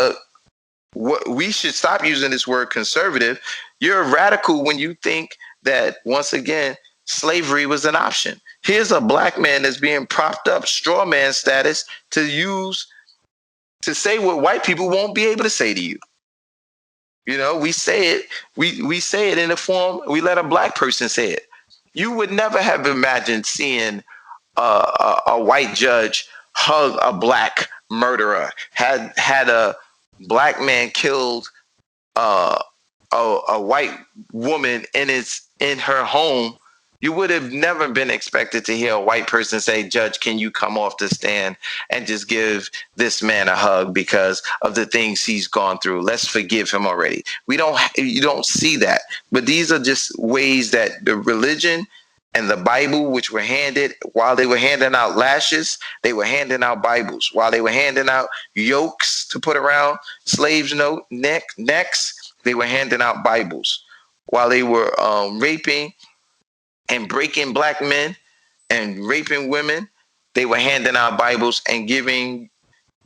we should stop using this word conservative. You're a radical when you think that, once again, slavery was an option. Here's a black man that's being propped up, straw man status, to say what white people won't be able to say to you. You know, we say it, we say it in a form, we let a black person say it. You would never have imagined seeing a white judge hug a black murderer. Had a black man killed a white woman in her home, you would have never been expected to hear a white person say, "Judge, can you come off the stand and just give this man a hug because of the things he's gone through? Let's forgive him already." You don't see that. But these are just ways that the religion and the Bible, which were handed while they were handing out lashes, they were handing out Bibles. While they were handing out yokes to put around slaves' necks, they were handing out Bibles. While they were raping and breaking black men and raping women, they were handing out Bibles and giving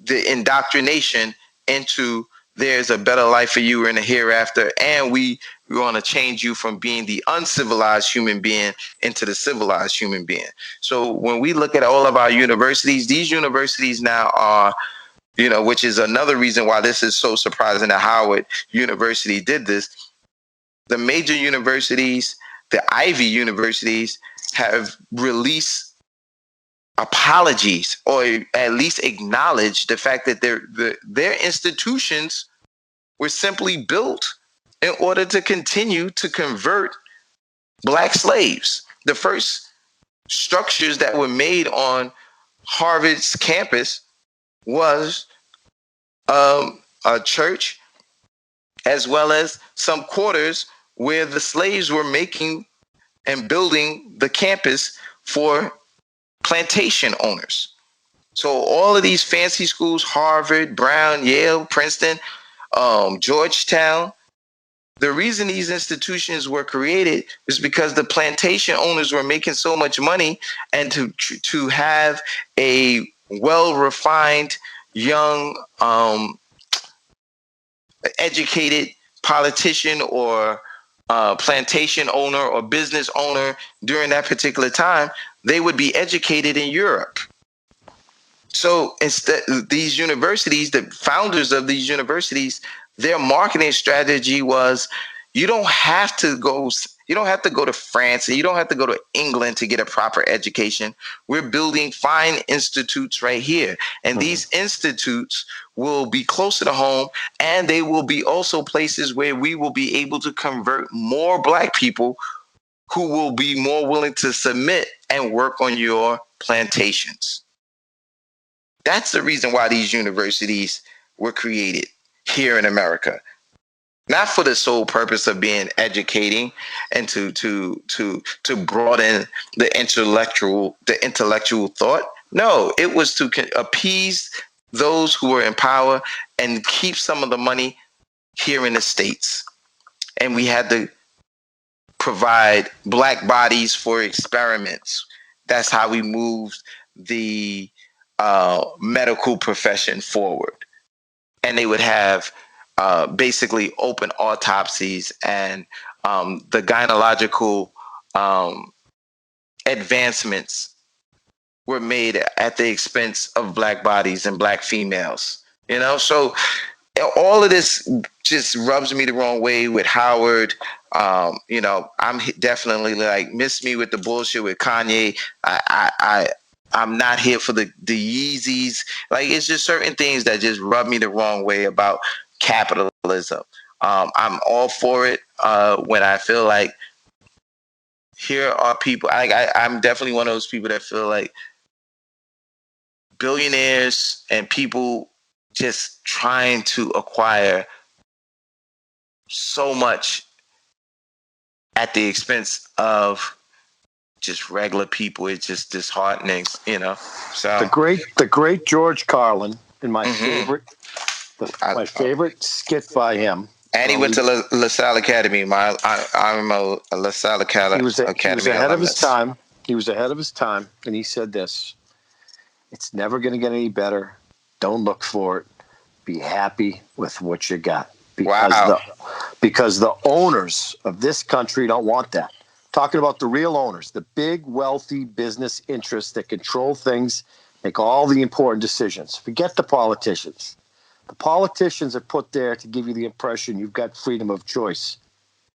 the indoctrination into there's a better life for you in the hereafter, and we want to change you from being the uncivilized human being into the civilized human being. So when we look at all of our universities, these universities now are, which is another reason why this is so surprising that Howard University did this. The major universities, the Ivy universities, have released apologies or at least acknowledged the fact that their institutions were simply built in order to continue to convert black slaves. The first structures that were made on Harvard's campus was a church, as well as some quarters where the slaves were making and building the campus for plantation owners. So all of these fancy schools, Harvard, Brown, Yale, Princeton, Georgetown, The reason these institutions were created is because the plantation owners were making so much money, and to have a well refined, young, educated politician or plantation owner or business owner during that particular time, they would be educated in Europe. So instead, these universities, the founders of these universities, their marketing strategy was, you don't have to go to France, and you don't have to go to England to get a proper education. We're building fine institutes right here, and these institutes will be closer to home, and they will be also places where we will be able to convert more Black people who will be more willing to submit and work on your plantations. That's the reason why these universities were created here in America, not for the sole purpose of being educating and to broaden the intellectual thought. No, it was to appease those who were in power and keep some of the money here in the States. And we had to provide Black bodies for experiments. That's how we moved the medical profession forward. And they would have basically open autopsies, and the gynecological advancements were made at the expense of Black bodies and Black females. So all of this just rubs me the wrong way with Howard. I'm definitely like, miss me with the bullshit with Kanye. I'm not here for the Yeezys. Like, it's just certain things that just rub me the wrong way about capitalism. I'm all for it when I feel like here are people. I'm definitely one of those people that feel like billionaires and people just trying to acquire so much at the expense of just regular people. It's just disheartening, So The great George Carlin, and my favorite skit by him. And he went to La Salle Academy. I'm a La Salle Academy. He was ahead of his time. He was ahead of his time, and he said this: "It's never going to get any better. Don't look for it. Be happy with what you got." Because the owners of this country don't want that. Talking about the real owners, the big, wealthy business interests that control things, make all the important decisions. Forget the politicians. The politicians are put there to give you the impression you've got freedom of choice.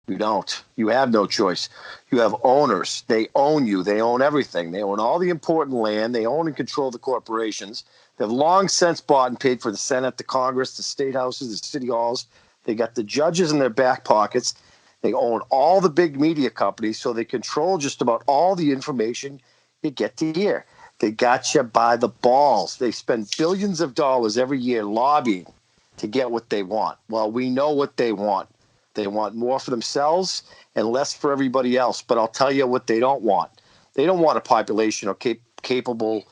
You don't. You have no choice. You have owners. They own you. They own everything. They own all the important land. They own and control the corporations. They've long since bought and paid for the Senate, the Congress, the state houses, the city halls. They got the judges in their back pockets. They own all the big media companies, so they control just about all the information you get to hear. They got you by the balls. They spend billions of dollars every year lobbying to get what they want. Well, we know what they want. They want more for themselves and less for everybody else. But I'll tell you what they don't want. They don't want a population of capable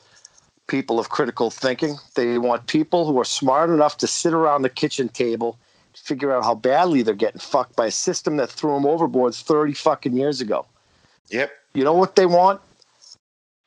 people of critical thinking. They want people who are smart enough to sit around the kitchen table, figure out how badly they're getting fucked by a system that threw them overboard 30 fucking years ago. Yep. You know what they want?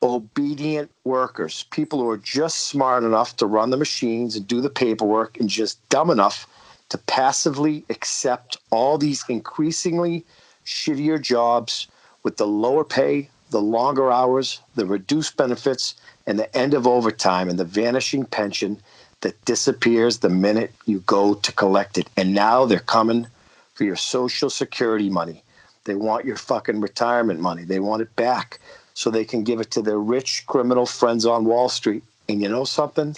Obedient workers, people who are just smart enough to run the machines and do the paperwork, and just dumb enough to passively accept all these increasingly shittier jobs with the lower pay, the longer hours, the reduced benefits, and the end of overtime, and the vanishing pension that disappears the minute you go to collect it. And now they're coming for your Social Security money. They want your fucking retirement money. They want it back so they can give it to their rich criminal friends on Wall Street. And you know something?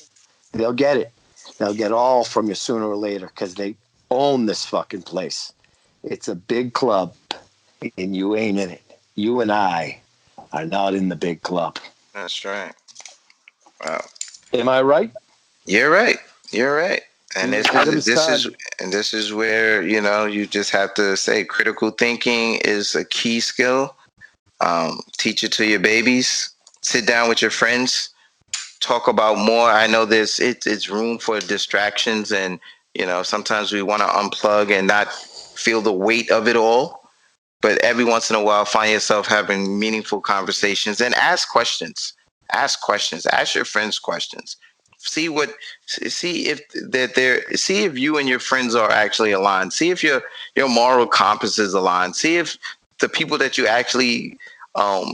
They'll get it. They'll get all from you sooner or later, because they own this fucking place. It's a big club, and you ain't in it. You and I are not in the big club. That's right. Wow. Am I right? You're right. And this is where, you just have to say critical thinking is a key skill. Teach it to your babies. Sit down with your friends. Talk about more. I know it's room for distractions, and sometimes we want to unplug and not feel the weight of it all. But every once in a while, find yourself having meaningful conversations and ask questions. Ask questions. Ask your friends questions. See if you and your friends are actually aligned. See if your moral compass is aligned. See if the people that you actually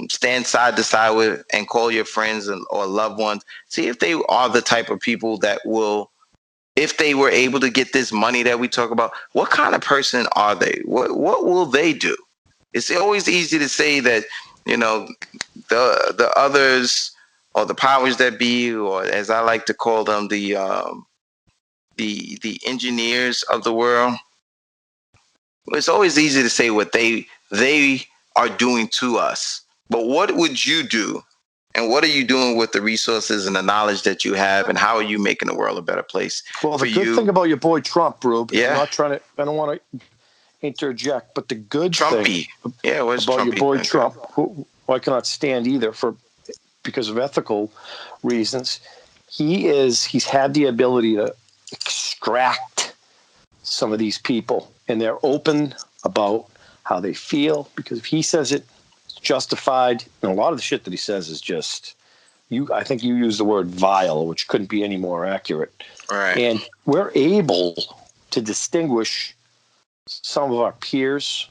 stand side to side with and call your friends or loved ones, see if they are the type of people that will, if they were able to get this money that we talk about, what kind of person are they? What will they do? It's always easy to say that, the others or the powers that be, or as I like to call them, the engineers of the world. It's always easy to say what they are doing to us. But what would you do? And what are you doing with the resources and the knowledge that you have? And how are you making the world a better place? Well, the good thing about your boy Trump, Rube, I don't want to interject, but the good thing about Trumpy? Your boy Trump, who I cannot stand either because of ethical reasons, he's had the ability to extract some of these people, and they're open about how they feel, because if he says it's justified, and a lot of the shit that he says is just, I think you used the word vile, which couldn't be any more accurate. Right. And we're able to distinguish some of our peers,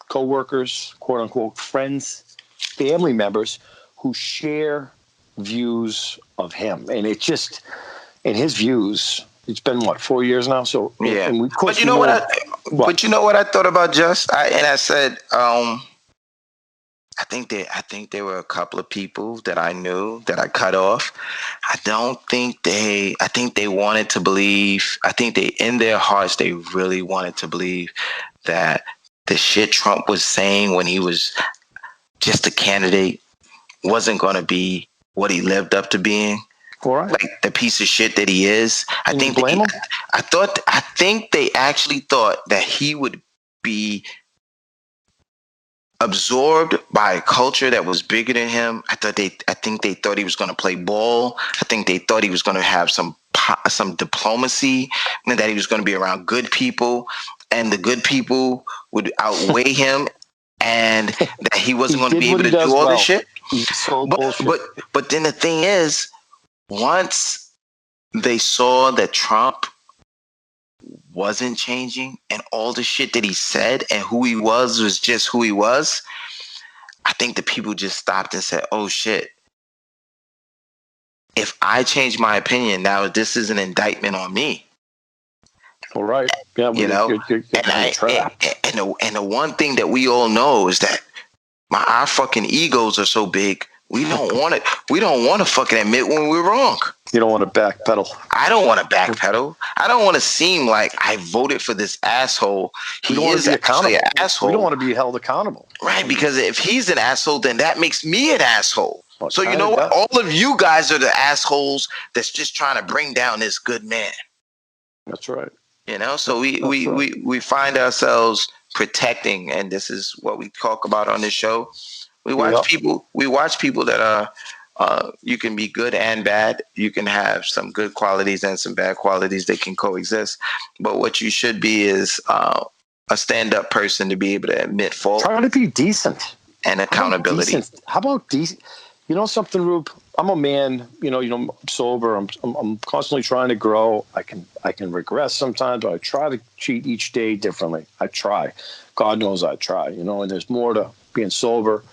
co-workers, quote unquote, friends, family members who share views of him. And it just, and his views, it's been 4 years now. So yeah. And but you know what I thought about I said, I think there were a couple of people that I knew that I cut off. I think they wanted to believe, in their hearts, they really wanted to believe that the shit Trump was saying when he was just a candidate wasn't going to be what he lived up to being. Right. Like the piece of shit that he is. I think they actually thought that he would be absorbed by a culture that was bigger than him. I think they thought he was going to play ball. I think they thought he was going to have some diplomacy, and that he was going to be around good people, and the good people would outweigh him, and that he wasn't going to be able to do all this shit. But then the thing is, once they saw that Trump wasn't changing and all the shit that he said and who he was just who he was, I think the people just stopped and said, oh shit, if I change my opinion now, this is an indictment on me. All right. Yeah, you're trapped. And the one thing that we all know is that our fucking egos are so big. We don't want it. We don't want to fucking admit when we're wrong. You don't want to backpedal. I don't want to backpedal. I don't want to seem like I voted for this asshole. He is actually an asshole. We don't want to be held accountable. Right, because if he's an asshole, then that makes me an asshole. Well, so you know what? All of you guys are the assholes that's just trying to bring down this good man. That's right. So we find ourselves protecting, and this is what we talk about on this show. We watch people that are you can be good and bad. You can have some good qualities and some bad qualities that can coexist. But what you should be is a stand-up person to be able to admit fault. Try to be decent. And accountability. How about decent? You know something, Rube? I'm a man. I'm sober. I'm constantly trying to grow. I can regress sometimes, but I try to treat each day differently. I try. God knows I try. And there's more to being sober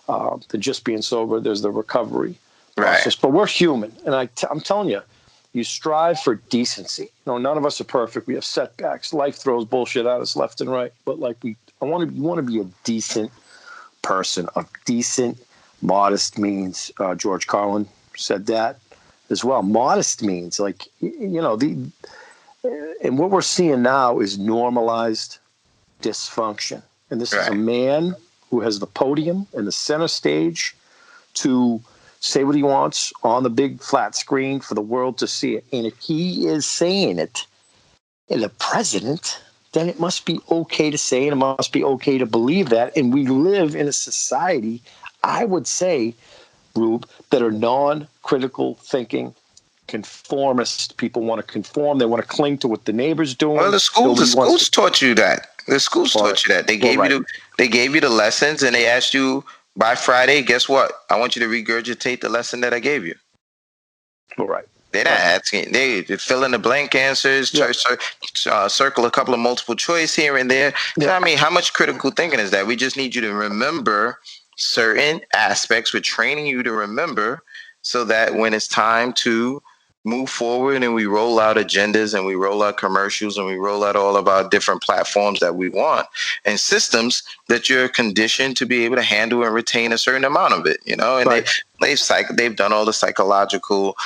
than just being sober. There's the recovery process. But we're human, and I'm telling you, you strive for decency. None of us are perfect. We have setbacks. Life throws bullshit at us left and right. But you want to be a decent person. A decent, modest means. George Carlin said that as well. Modest means and what we're seeing now is normalized dysfunction. And this is a man who has the podium and the center stage to say what he wants on the big flat screen for the world to see it. And if he is saying it, and the president, then it must be okay to say, and it must be okay to believe that. And we live in a society, I would say, Rube, that are non-critical thinking, conformist. People want to conform. They want to cling to what the neighbor's doing. Well, the schools taught you that. The schools taught you that. They gave you the lessons, and they asked you by Friday. Guess what? I want you to regurgitate the lesson that I gave you. All right. They're not asking. They fill in the blank answers, circle a couple of multiple choice here and there. So, I mean, how much critical thinking is that? We just need you to remember certain aspects. We're training you to remember so that when it's time to move forward and we roll out agendas and we roll out commercials and we roll out all of our different platforms that we want and systems, that you're conditioned to be able to handle and retain a certain amount of it, and they've done all the psychological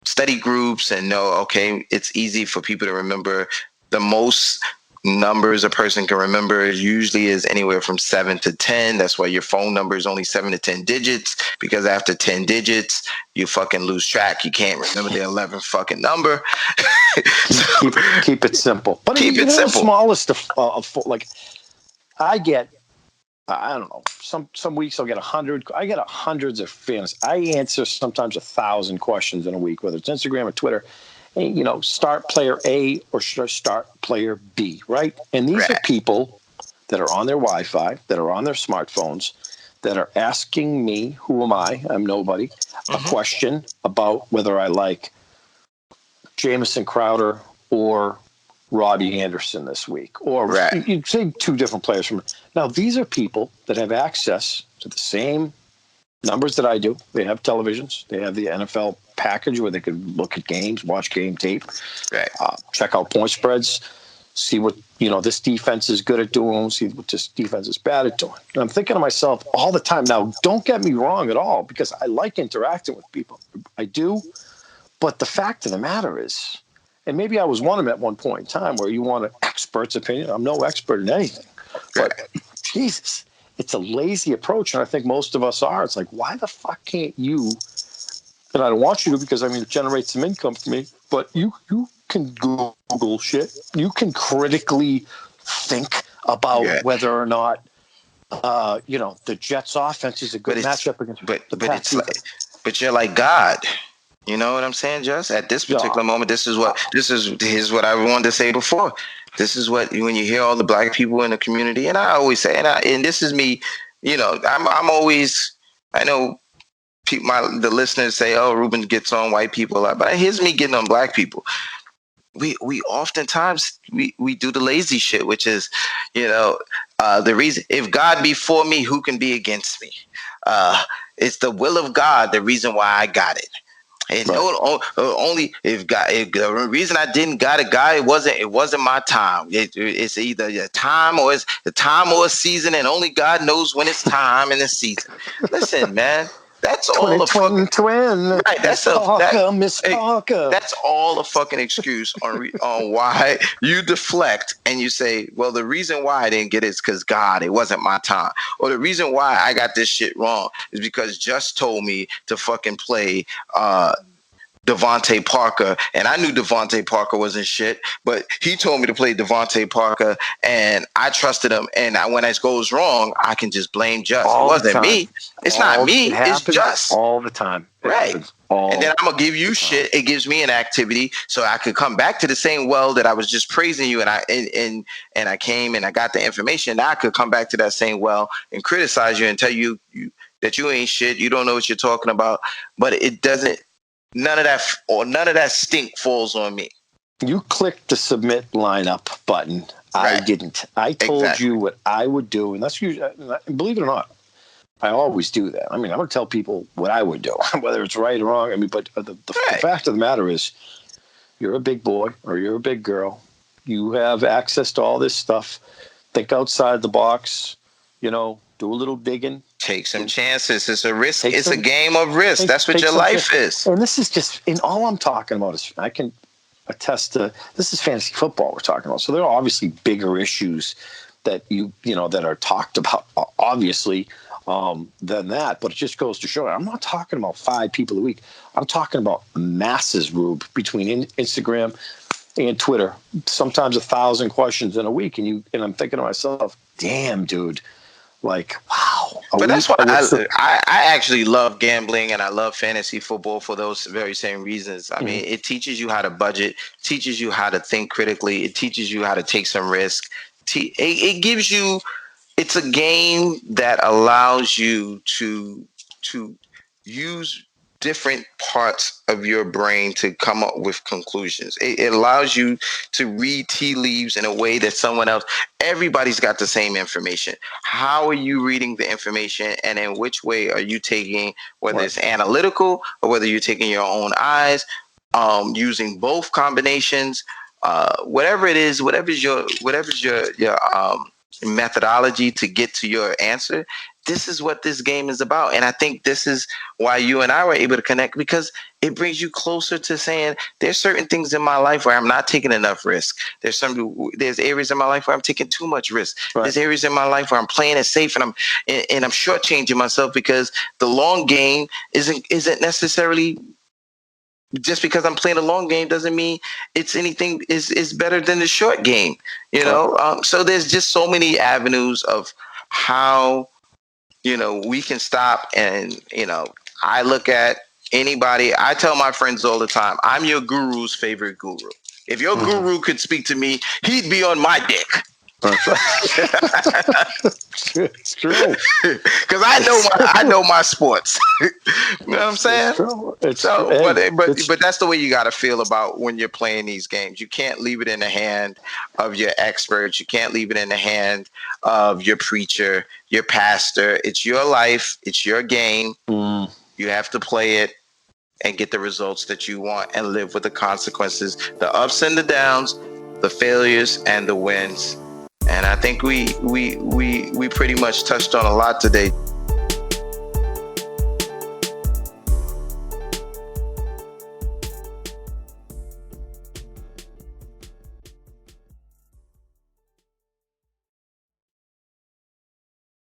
study groups and know, okay, it's easy for people to remember. The most numbers a person can remember usually is anywhere from 7 to 10. That's why your phone number is only 7 to 10 digits, because after 10 digits, you fucking lose track. You can't remember the 11th fucking number. So, keep it simple. But keep it simple. The smallest of like, I get, I don't know, some weeks I'll get 100. I get hundreds of fans. I answer sometimes 1,000 questions in a week, whether it's Instagram or Twitter. And, start player A or start player B, right? And these are people that are on their Wi-Fi, that are on their smartphones, that are asking me, who am I? I'm nobody, a question about whether I like Jamison Crowder or Robbie Anderson this week. Or you'd say two different players from. Now, these are people that have access to the same numbers that I do. They have televisions. They have the NFL package where they can look at games, watch game tape, check out point spreads, see what this defense is good at doing, see what this defense is bad at doing. And I'm thinking to myself all the time. Now, don't get me wrong at all, because I like interacting with people. I do. But the fact of the matter is, and maybe I was one of them at one point in time, where you want an expert's opinion. I'm no expert in anything. But Jesus, it's a lazy approach, and I think most of us are. It's like, why the fuck can't you? And I don't want you to, because it generates some income for me. But you can Google shit. You can critically think about whether or not the Jets' offense is a good matchup against the Pats. But you're like God. You know what I'm saying, Just? At this particular moment, here's what I wanted to say before. This is what, when you hear all the black people in the community, and I always say, and this is me, I'm always, I know the listeners say, oh, Ruben gets on white people a lot, but here's me getting on black people. We oftentimes we do the lazy shit, which is, the reason, if God be for me, who can be against me? It's the will of God, the reason why I got it. And only if the reason I didn't got a guy, it wasn't my time. It's either a time or it's the time or a season, and only God knows when it's time in the season. Listen, man, that's all a fucking twin. Right, that's that's all a fucking excuse on why you deflect and you say, well, the reason why I didn't get it is because God, it wasn't my time, or the reason why I got this shit wrong is because Just told me to fucking play Devontae Parker, and I knew Devontae Parker wasn't shit, but he told me to play Devontae Parker, and I trusted him. And when it goes wrong, I can just blame Just. It wasn't me. It's not me. It's Just. All the time. Right. And then I'm gonna give you shit. It gives me an activity, so I could come back to the same well that I was just praising you, and I came and I got the information. Now I could come back to that same well and criticize you and tell you that you ain't shit. You don't know what you're talking about. But it doesn't. None of that stink falls on me. You clicked the submit lineup button. Right. I didn't. I told you what I would do, and that's usually, believe it or not, I always do that. I'm going to tell people what I would do, whether it's right or wrong. But the fact of the matter is, you're a big boy or you're a big girl. You have access to all this stuff. Think outside the box. Do a little digging. Take some chances. It's a risk. It's a game of risk. That's what your life is. And this is just, all I'm talking about is, I can attest to, this is fantasy football we're talking about. So there are obviously bigger issues that that are talked about, obviously, than that. But it just goes to show, I'm not talking about 5 people a week. I'm talking about masses, Rube, between Instagram and Twitter. Sometimes 1,000 questions in a week. And I'm thinking to myself, damn, dude. like, wow. But that's why I actually love gambling and I love fantasy football for those very same reasons. I mean, it teaches you how to budget, teaches you how to think critically, it teaches you how to take some risk. It gives you, it's a game that allows you to use different parts of your brain to come up with conclusions. It allows you to read tea leaves in a way that someone else, everybody's got the same information. How are you reading the information, and in which way are you taking, whether it's analytical or whether you're taking your own eyes, using both combinations, whatever it is, whatever's your methodology to get to your answer. This is what this game is about. And I think this is why you and I were able to connect, because it brings you closer to saying there's certain things in my life where I'm not taking enough risk. There's areas in my life where I'm taking too much risk. Right. There's areas in my life where I'm playing it safe and I'm shortchanging myself, because the long game isn't necessarily, just because I'm playing a long game doesn't mean it's anything is better than the short game, you know? So there's just so many avenues of how, we can stop. And, I look at anybody, I tell my friends all the time, I'm your guru's favorite guru. If your guru could speak to me, he'd be on my dick. It's true. Because I know my sports. You know what I'm saying? But that's the way you got to feel about when you're playing these games. You can't leave it in the hand of your experts. You can't leave it in the hand of your preacher, your pastor. It's your life. It's your game. You have to play it and get the results that you want and live with the consequences, the ups and the downs, the failures and the wins. And I think we pretty much touched on a lot today.